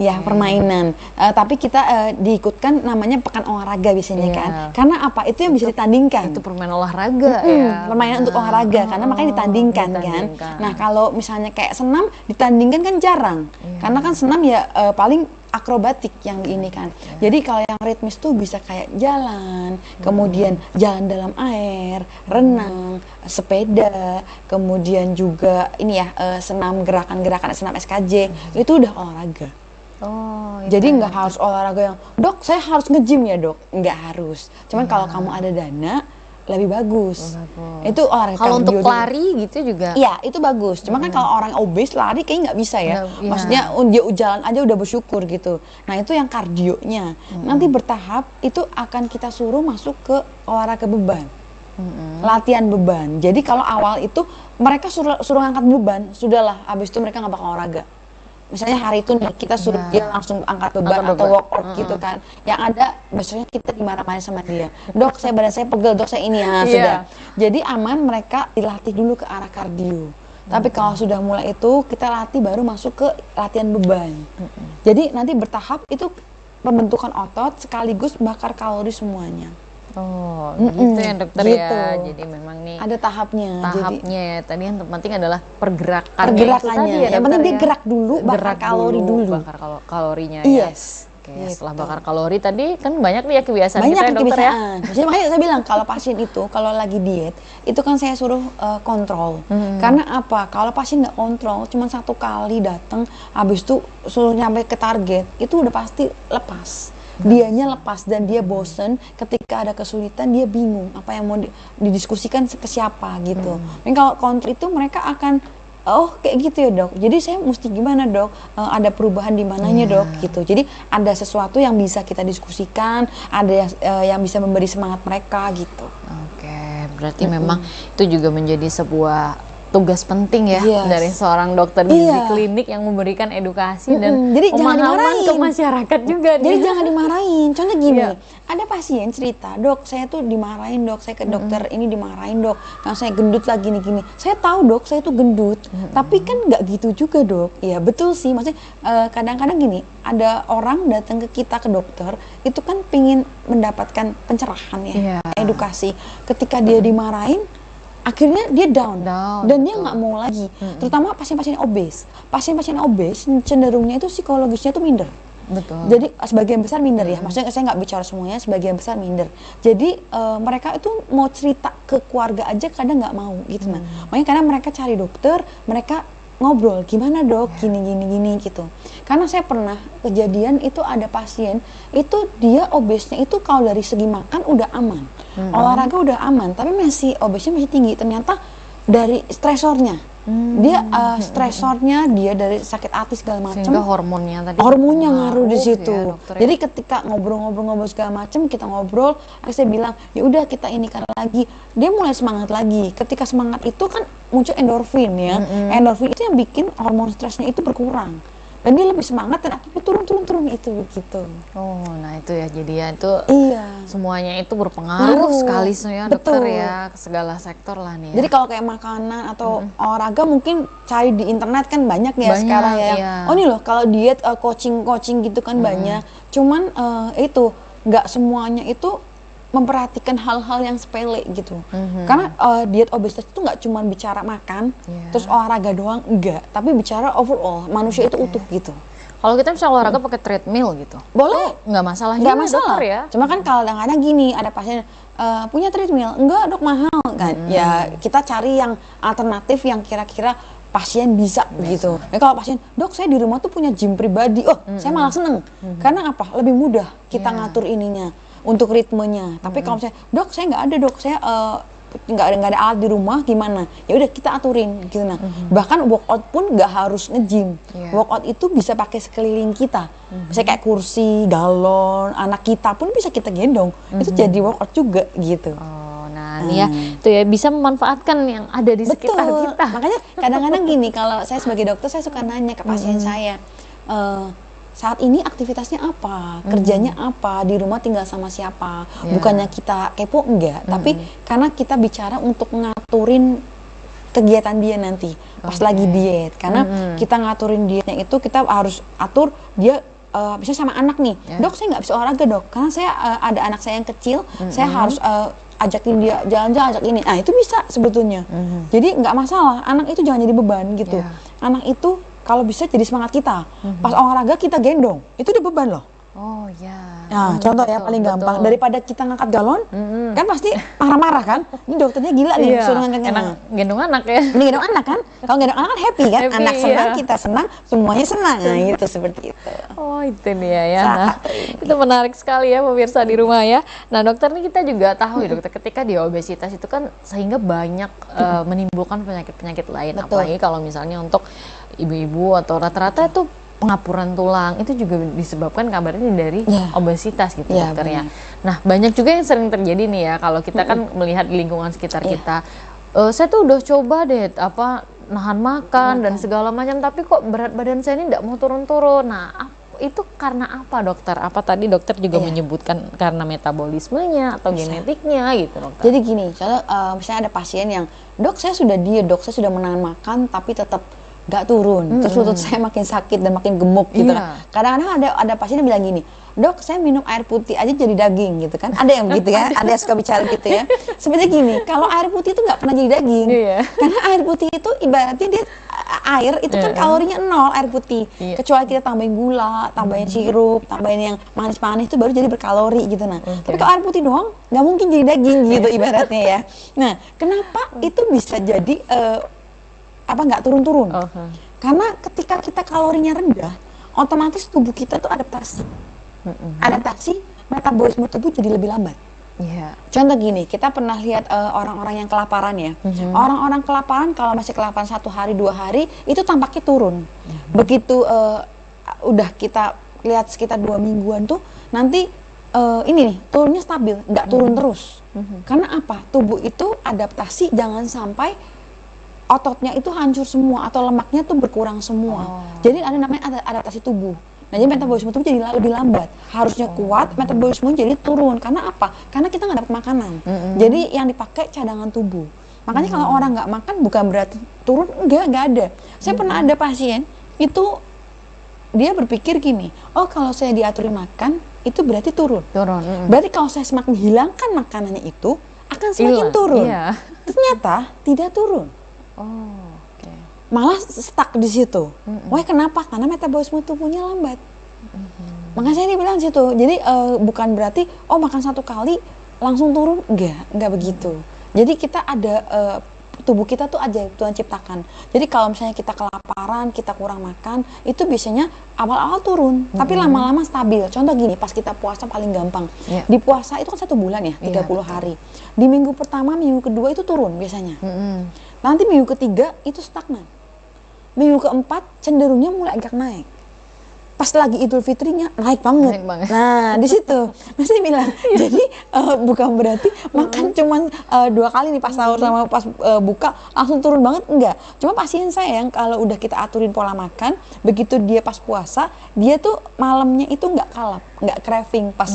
Ya permainan, tapi kita diikutkan namanya pekan olahraga biasanya kan, karena apa? Itu yang bisa ditandingkan. Itu permainan olahraga ya. Permainan untuk olahraga, karena makanya ditandingkan kan. Nah kalau misalnya kayak senam ditandingkan kan jarang, karena kan senam ya paling akrobatik yang ini kan. Jadi kalau yang ritmis tuh bisa kayak jalan, kemudian jalan dalam air, renang, sepeda, kemudian juga ini ya senam gerakan-gerakan senam SKJ, itu udah olahraga. Jadi nggak harus olahraga yang dok saya harus nge-gym ya dok, nggak harus. Cuman kalau kamu ada dana lebih bagus. Itu olahraga. Kalau untuk lari gitu juga? Iya itu bagus. Cuma kan kalau orang obes lari kayaknya nggak bisa ya. Maksudnya dia jalan aja udah bersyukur gitu. Nah itu yang kardionya. Nanti bertahap itu akan kita suruh masuk ke olahraga beban. Latihan beban. Jadi kalau awal itu mereka suruh ngangkat beban, sudahlah. Abis itu mereka nggak bakal olahraga. Misalnya hari itu nih kita suruh dia langsung angkat beban atau workout gitu kan, yang ada besoknya kita dimarah-marahin sama dia, dok saya badan saya pegel, dok saya ini ya sudah. Jadi aman mereka dilatih dulu ke arah kardio. Tapi kalau sudah mulai itu kita latih baru masuk ke latihan beban. Jadi nanti bertahap itu pembentukan otot sekaligus bakar kalori semuanya. Gitu ya dokter ya. Jadi memang nih ada tahapnya. Jadi, tadi yang penting adalah pergerakannya. Yang penting dia gerak dulu, bakar kalori dulu. Bakar kalorinya yes. Oke, setelah bakar kalori tadi kan banyak nih ya kebiasaan kita ya dokter ya. Jadi makanya saya bilang kalau pasien itu kalau lagi diet itu kan saya suruh kontrol. Karena apa? Kalau pasien nggak kontrol, cuma satu kali datang, habis itu suruh nyampe ke target, itu udah pasti lepas. Dianya lepas dan dia bosen, ketika ada kesulitan dia bingung apa yang mau didiskusikan ke siapa gitu. Dan kalau kontrol itu mereka akan kayak gitu ya dok, jadi saya mesti gimana dok, ada perubahan di mananya dok gitu. Jadi ada sesuatu yang bisa kita diskusikan, ada yang bisa memberi semangat mereka gitu. Oke, berarti memang itu juga menjadi sebuah tugas penting ya dari seorang dokter gizi klinik yang memberikan edukasi dan jadi pemahaman ke masyarakat juga. Jadi jangan dimarahin. Contoh gini, ada pasien cerita, dok saya tuh dimarahin dok, saya ke dokter ini dimarahin dok, karena saya gendut lagi gini. Saya tahu dok, saya tuh gendut, tapi kan nggak gitu juga dok. Ya betul sih, maksudnya kadang-kadang gini, ada orang datang ke kita ke dokter, itu kan pingin mendapatkan pencerahan ya, edukasi. Ketika dia dimarahin, akhirnya dia down dan dia nggak mau lagi. Terutama pasien-pasien obes. Pasien-pasien obes cenderungnya itu psikologisnya tuh minder. Jadi sebagian besar minder ya. Maksudnya saya nggak bicara semuanya, sebagian besar minder. Jadi mereka itu mau cerita ke keluarga aja kadang nggak mau gitu. Makanya kadang mereka cari dokter, mereka ngobrol gimana dok gini gitu. Karena saya pernah kejadian itu ada pasien itu dia obesnya itu kalau dari segi makan udah aman, olahraga udah aman, tapi masih obesnya masih tinggi. Ternyata dari stresornya dia stresornya dia dari sakit hati segala macam. Sehingga hormonnya ngaruh di situ. Ya, jadi ketika ngobrol segala macam, kita ngobrol, saya bilang ya udah kita ini kan lagi, dia mulai semangat lagi. Ketika semangat itu kan muncul endorfin ya. Endorfin itu yang bikin hormon stresnya itu berkurang. Dan dia lebih semangat dan akhirnya turun itu begitu. Nah itu ya, jadi ya itu semuanya itu berpengaruh sekali ya dokter ya, ke segala sektor lah nih ya. Jadi kalau kayak makanan atau olahraga mungkin cari di internet kan banyak ya sekarang ya. Oh nih loh kalau diet coaching gitu kan banyak. Cuman itu nggak semuanya itu memperhatikan hal-hal yang sepele gitu. Karena diet obesitas itu nggak cuma bicara makan, terus olahraga doang, enggak. Tapi bicara overall, manusia itu utuh gitu. Kalau kita misalnya olahraga pakai treadmill gitu, Boleh. nggak masalah Nggak juga masalah dokter ya? cuma kan kadang-kadang gini, ada pasien punya treadmill, enggak dok mahal kan, ya kita cari yang alternatif yang kira-kira pasien bisa gitu. Nah, kalau pasien, dok saya di rumah tuh punya gym pribadi, saya malah seneng karena apa, lebih mudah kita ngatur ininya untuk ritmenya. Tapi kalau misalnya, dok saya nggak ada dok, saya nggak ada alat di rumah, gimana? Ya udah kita aturin gitu. Nah, bahkan workout pun nggak harus nge-gym. Workout itu bisa pakai sekeliling kita. Misalnya kayak kursi, galon, anak kita pun bisa kita gendong. Itu jadi workout juga gitu. Oh, nah nih ya, itu ya bisa memanfaatkan yang ada di sekitar kita. Makanya kadang-kadang gini, kalau saya sebagai dokter saya suka nanya ke pasien saya, saat ini aktivitasnya apa, kerjanya apa, di rumah tinggal sama siapa. Bukannya kita kepo, enggak, tapi karena kita bicara untuk ngaturin kegiatan dia nanti pas lagi diet. Karena kita ngaturin dietnya itu kita harus atur dia, misalnya sama anak nih, dok saya nggak bisa olahraga dok, karena saya ada anak saya yang kecil, saya harus ajakin dia jalan-jalan, ajak ini. Nah itu bisa sebetulnya. Jadi nggak masalah, anak itu jangan jadi beban gitu. Anak itu kalau bisa jadi semangat kita. Pas olahraga kita gendong, itu udah beban loh. Oh ya. Nah, contoh ya paling gampang, daripada kita ngangkat galon, kan pasti marah-marah kan? Ini dokternya gila nih, suruh ngangkat galon. Enak gendong anak ya. Ini gendong anak kan? Kalau gendong anak kan happy kan? Happy, Anak senang, kita senang, semuanya senang. Nah, gitu seperti itu. Oh itu dia ya. Nah, itu menarik sekali ya pemirsa di rumah ya. Nah dokter nih kita juga tahu ya dokter, ketika dia obesitas itu kan sehingga banyak menimbulkan penyakit-penyakit lain. Betul. Apalagi kalau misalnya untuk ibu-ibu atau rata-rata itu pengapuran tulang, itu juga disebabkan kabarnya dari obesitas gitu dokter ya. Nah banyak juga yang sering terjadi nih ya, kalau kita kan melihat di lingkungan sekitar kita, saya tuh udah coba deh nahan makan dan segala macam, tapi kok berat badan saya ini tidak mau turun-turun. Nah itu karena apa dokter? Apa tadi dokter juga menyebutkan karena metabolismenya atau genetiknya gitu dokter? Jadi gini, contoh misalnya ada pasien yang, dok saya sudah diet, dok saya sudah menahan makan tapi tetap nggak turun, terus lutut saya makin sakit dan makin gemuk gitu kan. Kadang-kadang ada pasien yang bilang gini, dok saya minum air putih aja jadi daging gitu kan. Ada yang begitu ya, ada yang suka bicara gitu ya. Sebenarnya gini, kalau air putih itu nggak pernah jadi daging, karena air putih itu ibaratnya dia air itu kan kalorinya 0 air putih, kecuali kita tambahin gula, tambahin sirup, tambahin yang manis-manis itu baru jadi berkalori gitu. Nah, tapi kalau air putih doang nggak mungkin jadi daging gitu ibaratnya ya. Nah, kenapa itu bisa jadi nggak turun-turun? Karena ketika kita kalorinya rendah, otomatis tubuh kita tuh adaptasi. Adaptasi, metabolisme tubuh jadi lebih lambat. Contoh gini, kita pernah lihat orang-orang yang kelaparan ya. Orang-orang kelaparan kalau masih kelaparan 1 hari 2 hari itu tampaknya turun. Begitu udah kita lihat sekitar 2 mingguan tuh nanti ini nih turunnya stabil, nggak turun terus. Karena apa? Tubuh itu adaptasi jangan sampai ototnya itu hancur semua atau lemaknya tuh berkurang semua. Jadi ada namanya adaptasi tubuh. Nah, jadi metabolisme tubuh jadi lebih lambat. Harusnya kuat, metabolisme jadi turun. Karena apa? Karena kita nggak dapat makanan. Jadi yang dipakai cadangan tubuh. Makanya kalau orang nggak makan bukan berarti turun, nggak ada. Saya pernah ada pasien itu dia berpikir gini, oh kalau saya diaturin makan itu berarti turun. Berarti kalau saya semakin hilangkan makanannya itu akan semakin turun. Ternyata tidak turun. Malah stuck di situ. Wah kenapa? Karena metabolisme tubuhnya lambat. Makanya saya bilang situ. Jadi bukan berarti makan 1 kali langsung turun, enggak begitu. Jadi kita ada tubuh kita tuh ajaib Tuhan ciptakan. Jadi kalau misalnya kita kelaparan, kita kurang makan, itu biasanya awal-awal turun, tapi lama-lama stabil. Contoh gini, pas kita puasa paling gampang. Di puasa itu kan 1 bulan ya, 30 hari. Di minggu pertama, minggu kedua itu turun biasanya. Nanti minggu ketiga itu stagnan. Minggu keempat cenderungnya mulai agak naik. Pas lagi Idul Fitrinya naik banget. Nah di situ masih bilang, jadi bukan berarti makan cuman 2 kali nih pas sahur sama pas buka langsung turun banget, enggak. Cuma pasien saya yang kalau udah kita aturin pola makan, begitu dia pas puasa, dia tuh malamnya itu nggak kalap, nggak craving pas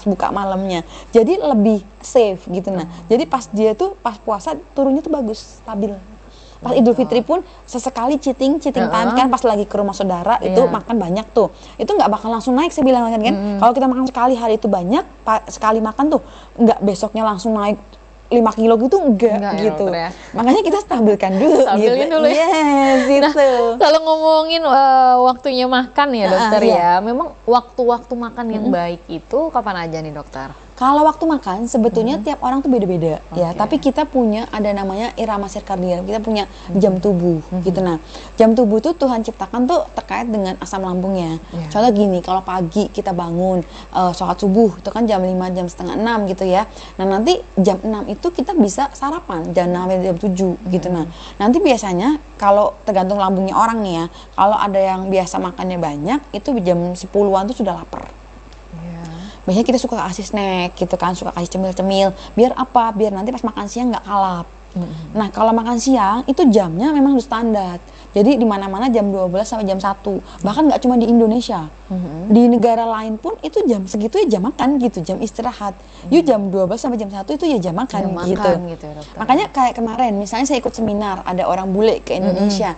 buka malamnya, jadi lebih safe gitu. Nah jadi pas dia tuh pas puasa turunnya tuh bagus, stabil. Pas Idul Fitri pun sesekali cheating time kan, pas lagi ke rumah saudara itu makan banyak tuh, itu nggak bakal langsung naik saya bilang kan. Kalau kita makan sekali hari itu banyak, sekali makan tuh nggak besoknya langsung naik 5 kilo gitu enggak ya, gitu. dokter, ya. Makanya kita stabilkan dulu Stabilin gitu. dulu ya. Yes, itu. Kalau ngomongin waktunya makan ya dokter iya. ya, memang waktu-waktu makan yang baik itu kapan aja nih dokter? Kalau waktu makan sebetulnya tiap orang tuh beda-beda ya, Oke. tapi kita punya ada namanya irama sirkadian, kita punya jam tubuh gitu. Nah, jam tubuh tuh Tuhan ciptakan tuh terkait dengan asam lambungnya. Contoh gini, kalau pagi kita bangun sholat subuh itu kan jam 5, jam setengah 6 gitu ya. Nah, nanti jam 6 itu kita bisa sarapan jam 6 sampai jam 7 gitu. Nah, nanti biasanya kalau tergantung lambungnya orang nih ya, kalau ada yang biasa makannya banyak itu jam 10-an tuh sudah lapar. Biasanya kita suka kasih snack gitu kan, suka kasih cemil-cemil. Biar apa? Biar nanti pas makan siang nggak kalap. Nah, kalau makan siang itu jamnya memang harus standar. Jadi di mana-mana jam 12 sampai jam 1. Bahkan nggak cuma di Indonesia. Di negara lain pun itu jam segitu ya jam makan gitu, jam istirahat. Yuk jam 12 sampai jam 1 itu ya jam makan gitu. Ya, dokter. Makanya kayak kemarin misalnya saya ikut seminar, ada orang bule ke Indonesia.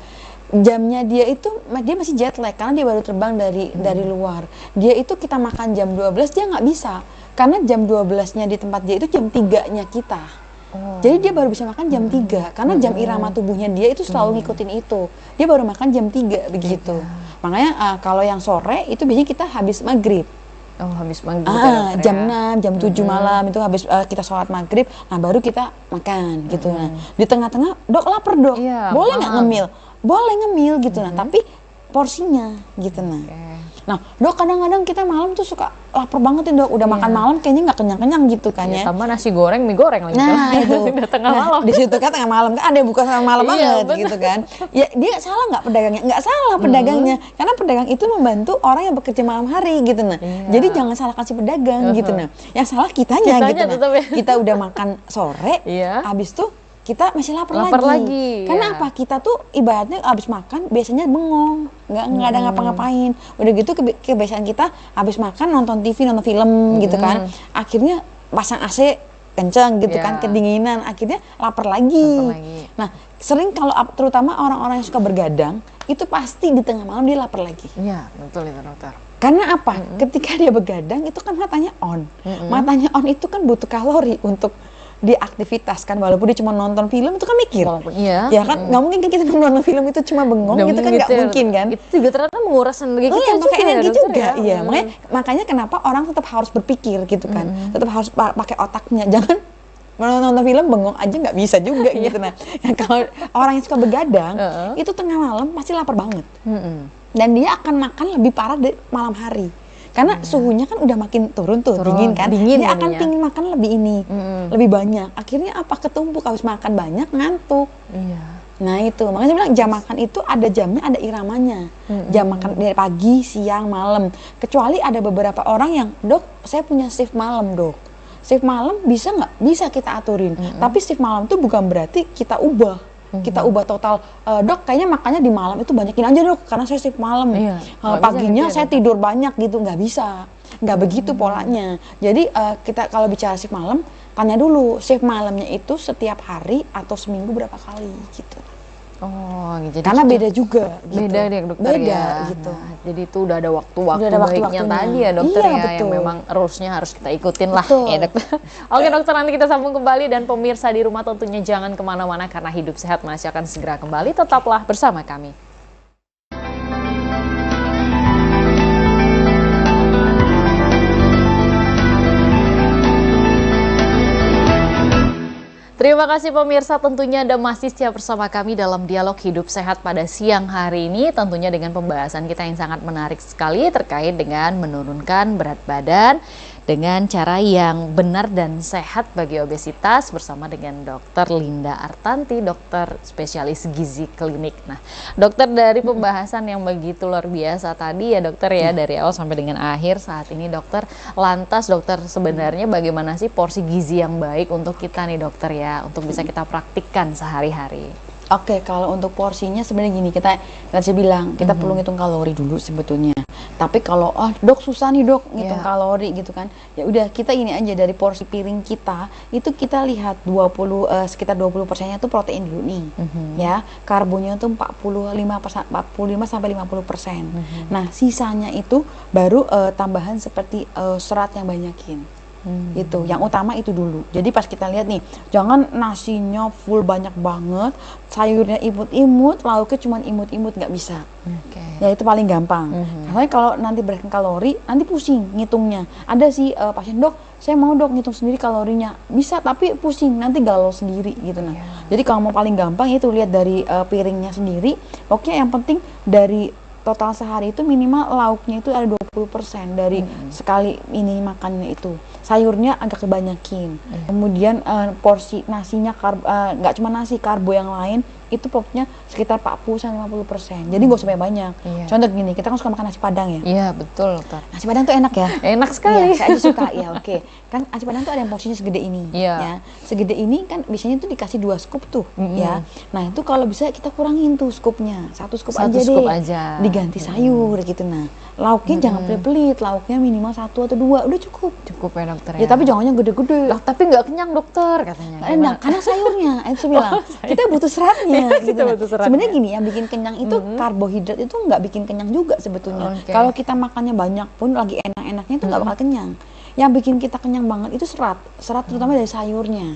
Jamnya dia itu dia masih jet lag karena dia baru terbang dari luar. Dia itu kita makan jam 12 dia nggak bisa karena jam 12-nya di tempat dia itu jam 3-nya kita. Jadi dia baru bisa makan jam 3 karena jam irama tubuhnya dia itu selalu ngikutin itu. Dia baru makan jam 3 begitu. Makanya kalau yang sore itu biasanya kita habis maghrib. Oh, habis maghrib ya, jam 6, jam 7 malam itu habis kita sholat maghrib, nah baru kita makan gitu. Nah, di tengah-tengah, dok lapar dok, boleh nggak ngemil? Boleh ngemil gitu, nah tapi porsinya gitu. Nah dok kadang-kadang kita malam tuh suka lapar banget ya dok, udah makan malam kayaknya nggak kenyang-kenyang gitu kan ya. Tambah nasi goreng, mie goreng lagi. Nah itu udah tengah malam. Di situ kan tengah malam kan ada buka sama malam banget gitu kan. Ya dia salah nggak pedagangnya? Nggak salah pedagangnya, karena pedagang itu membantu orang yang bekerja malam hari gitu. Nah jadi jangan salahkan si pedagang gitu. Nah yang salah kitanya gitu. Nah, kita udah makan sore, habis tuh kita masih lapar lagi. Karena apa? Kita tuh ibaratnya abis makan biasanya bengong, nggak ada ngapa-ngapain. Udah gitu kebiasaan kita abis makan nonton TV, nonton film gitu kan. Akhirnya pasang AC kenceng gitu kan, kedinginan. Akhirnya lapar lagi. Nah sering kalau terutama orang-orang yang suka bergadang itu pasti di tengah malam dia lapar lagi. Iya betul itu dokter. Karena apa? Ketika dia begadang itu kan matanya on. Matanya on itu kan butuh kalori untuk dia aktivitas kan, walaupun dia cuma nonton film itu kan mikir. Ya kan nggak mungkin kan kita nonton film itu cuma bengong gitu kan, nggak mungkin kan. Itu juga ternyata menguras energi kita pakai energi juga. Iya, makanya kenapa orang tetap harus berpikir gitu kan, tetap harus pakai otaknya, jangan nonton film bengong aja nggak bisa juga gitu. Nah kalau orang yang suka begadang itu tengah malam pasti lapar banget, dan dia akan makan lebih parah dari malam hari. Karena suhunya kan udah makin turun tuh, dingin kan, dia akan pingin makan lebih lebih banyak. Akhirnya apa, ketumpuk, habis makan banyak ngantuk. Nah itu, makanya saya bilang jam makan itu ada jamnya, ada iramanya. Jam makan dari pagi, siang, malam. Kecuali ada beberapa orang yang, dok saya punya shift malam dok. Shift malam bisa nggak? Bisa kita aturin. Tapi shift malam itu bukan berarti kita ubah. Kita ubah total, dok kayaknya makannya di malam itu banyakin aja dok, karena saya shift malam. Paginya saya tidur banyak gitu, nggak bisa. Nggak begitu polanya. Jadi kita kalau bicara shift malam, tanya dulu shift malamnya itu setiap hari atau seminggu berapa kali gitu. Oh, jadi karena beda juga gitu. Beda deh dokter ya. Gitu. Nah, jadi itu udah ada waktu-waktu baiknya tadi ya dokter ya, yang memang rulesnya harus kita ikutin lah ya dokter. Oke dokter, nanti kita sambung kembali, dan pemirsa di rumah tentunya jangan kemana-mana karena Hidup Sehat masih akan segera kembali. Tetaplah bersama kami. Terima kasih pemirsa, tentunya Anda masih setia bersama kami dalam dialog Hidup Sehat pada siang hari ini, tentunya dengan pembahasan kita yang sangat menarik sekali terkait dengan menurunkan berat badan dengan cara yang benar dan sehat bagi obesitas, bersama dengan Dr. Linda Artanti, dokter spesialis gizi klinik. Nah, dokter, dari pembahasan yang begitu luar biasa tadi ya dokter ya, dari awal sampai dengan akhir saat ini dokter, lantas dokter sebenarnya bagaimana sih porsi gizi yang baik untuk kita nih dokter ya, untuk bisa kita praktikkan sehari-hari? Oke, kalau untuk porsinya sebenarnya gini, kita bilang kita perlu ngitung kalori dulu sebetulnya. Tapi kalau dok susah nih dok ngitung kalori gitu kan, ya udah kita ini aja, dari porsi piring kita itu kita lihat sekitar 20%-nya itu protein dulu nih, ya, karbonya itu 45 sampai 50%. Nah sisanya itu baru tambahan seperti serat yang banyakin. Itu yang utama itu dulu. Jadi pas kita lihat nih, jangan nasinya full banyak banget, sayurnya imut-imut, lauknya cuma imut-imut, nggak bisa. Ya itu paling gampang. Karena kalau nanti berdasarkan kalori, nanti pusing ngitungnya. Ada sih pasien, dok, saya mau dok ngitung sendiri kalorinya. Bisa, tapi pusing, nanti galau sendiri gitu. Nah, jadi kalau mau paling gampang itu lihat dari piringnya sendiri. Pokoknya yang penting dari total sehari itu minimal lauknya itu ada 20% dari sekali ini makannya itu. Sayurnya agak kebanyakin. Kemudian porsi nasinya nggak cuma nasi, karbo yang lain itu pokoknya sekitar 40-50%. Jadi nggak usah banyak. Contoh gini, kita kan suka makan nasi Padang ya. Iya, betul, dokter. Nasi Padang tuh enak ya. Enak sekali. Iya, saya aja suka. Ya, oke. Kan nasi Padang tuh ada yang porsinya segede ini, ya. Segede ini kan biasanya tuh dikasih 2 scoop tuh, ya. Nah, itu kalau bisa kita kurangin tuh scoopnya. 1 scoop aja deh. Diganti sayur gitu. Nah, lauknya jangan pelit-pelit, lauknya minimal 1 atau 2 udah cukup. Cukup ya dokter Ya, tapi jangannya gede-gede. Tapi nggak kenyang dokter katanya. Nggak enak, karena sayurnya, itu bilang kita butuh seratnya. Gitu. Sebenarnya gini, yang bikin kenyang itu karbohidrat itu nggak bikin kenyang juga sebetulnya. Kalau kita makannya banyak pun lagi enak-enaknya itu nggak bakal kenyang. Yang bikin kita kenyang banget itu serat terutama dari sayurnya.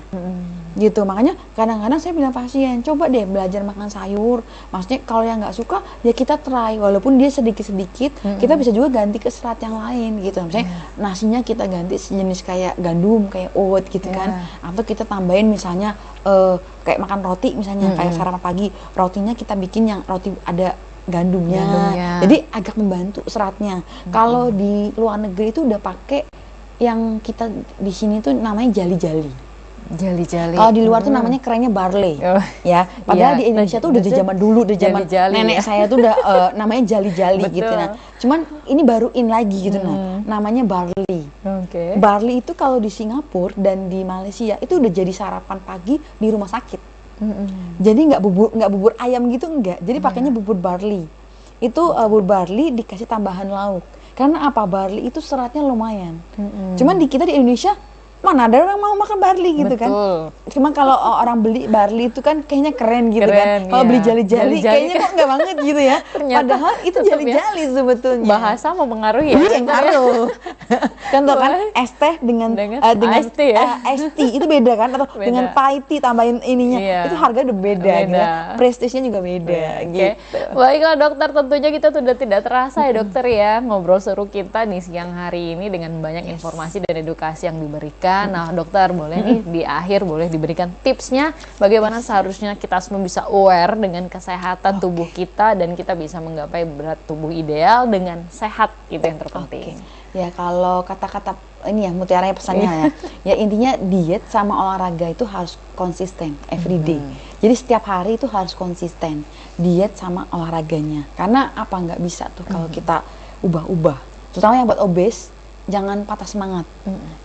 Gitu, makanya kadang-kadang saya bilang pasien, coba deh belajar makan sayur. Maksudnya kalau yang nggak suka, ya kita try, walaupun dia sedikit-sedikit, kita bisa juga ganti ke serat yang lain gitu. Misalnya nasinya kita ganti sejenis kayak gandum, kayak oat gitu kan. Atau kita tambahin misalnya kayak makan roti misalnya, kayak sarapan pagi, rotinya kita bikin yang roti ada gandumnya. Jadi agak membantu seratnya. Kalau di luar negeri itu udah pakai yang kita di sini tuh namanya jali-jali. Kalau di luar tuh namanya kerennya barley, ya. Padahal di Indonesia tuh udah di zaman dulu, di zaman nenek saya tuh udah namanya jali-jali gitu. Nah, cuman ini baru in lagi gitu, namanya barley. Barley itu kalau di Singapura dan di Malaysia itu udah jadi sarapan pagi di rumah sakit. Jadi nggak bubur ayam gitu, enggak. Jadi pakainya bubur barley. Itu bubur barley dikasih tambahan lauk. Karena apa? Barley itu seratnya lumayan. Cuman di kita di Indonesia mana ada orang mau makan barley gitu kan. Cuma kalau orang beli barley itu kan kayaknya keren gitu kan. Kalau beli jali-jali kayaknya kok nggak banget gitu ya. Padahal itu jali-jali sebetulnya. Bahasa mempengaruhi ya. Iya, ngaruh. Contoh kan es teh dengan iced tea ya? Iced tea itu beda kan, atau dengan pie tea tambahin ininya. Itu harganya udah beda. Gitu. Prestisnya juga beda gitu. Baiklah dokter, tentunya kita sudah tidak terasa ya dokter ya ngobrol seru kita di siang hari ini dengan banyak informasi dan edukasi yang diberikan. Nah dokter, boleh nih di akhir boleh diberikan tipsnya bagaimana seharusnya kita semua bisa aware dengan kesehatan tubuh kita dan kita bisa menggapai berat tubuh ideal dengan sehat, itu yang terpenting. Ya kalau kata-kata ini ya mutiara pesannya ya intinya diet sama olahraga itu harus konsisten everyday. Jadi setiap hari itu harus konsisten diet sama olahraganya. Karena apa, nggak bisa tuh kalau kita ubah-ubah. Terutama yang buat obes, jangan patah semangat.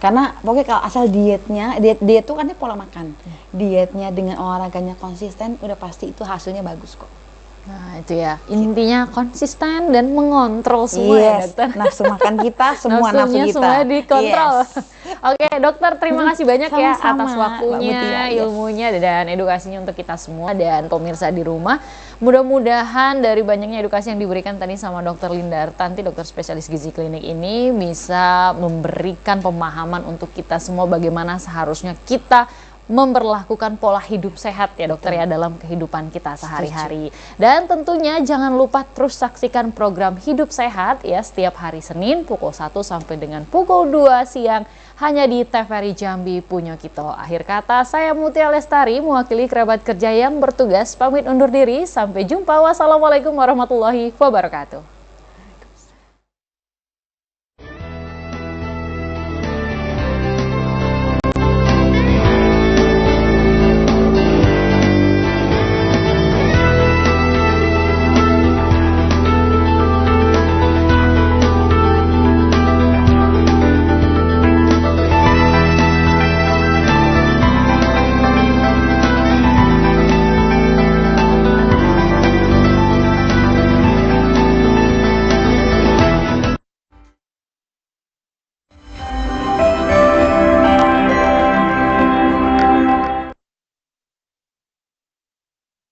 Karena pokoknya kalau asal dietnya, diet itu kan pola makan. Dietnya dengan olahraganya konsisten, udah pasti itu hasilnya bagus kok. Nah itu ya, intinya konsisten dan mengontrol semua ya dokter. Nafsu makan kita, semua nafsu kita. Semua dikontrol. Oke dokter, terima kasih banyak ya atas waktunya, ilmunya dan edukasinya untuk kita semua dan pemirsa di rumah. Mudah-mudahan dari banyaknya edukasi yang diberikan tadi sama Dokter Linda Artanti, dokter spesialis gizi klinik ini bisa memberikan pemahaman untuk kita semua bagaimana seharusnya kita memperlakukan pola hidup sehat ya dokter ya dalam kehidupan kita sehari-hari. Dan tentunya jangan lupa terus saksikan program Hidup Sehat ya setiap hari Senin pukul 1 sampai dengan pukul 2 siang hanya di TVRI Jambi Punyo Kito. Akhir kata, saya Mutia Lestari mewakili kerabat kerja yang bertugas pamit undur diri. Sampai jumpa. Wassalamualaikum warahmatullahi wabarakatuh.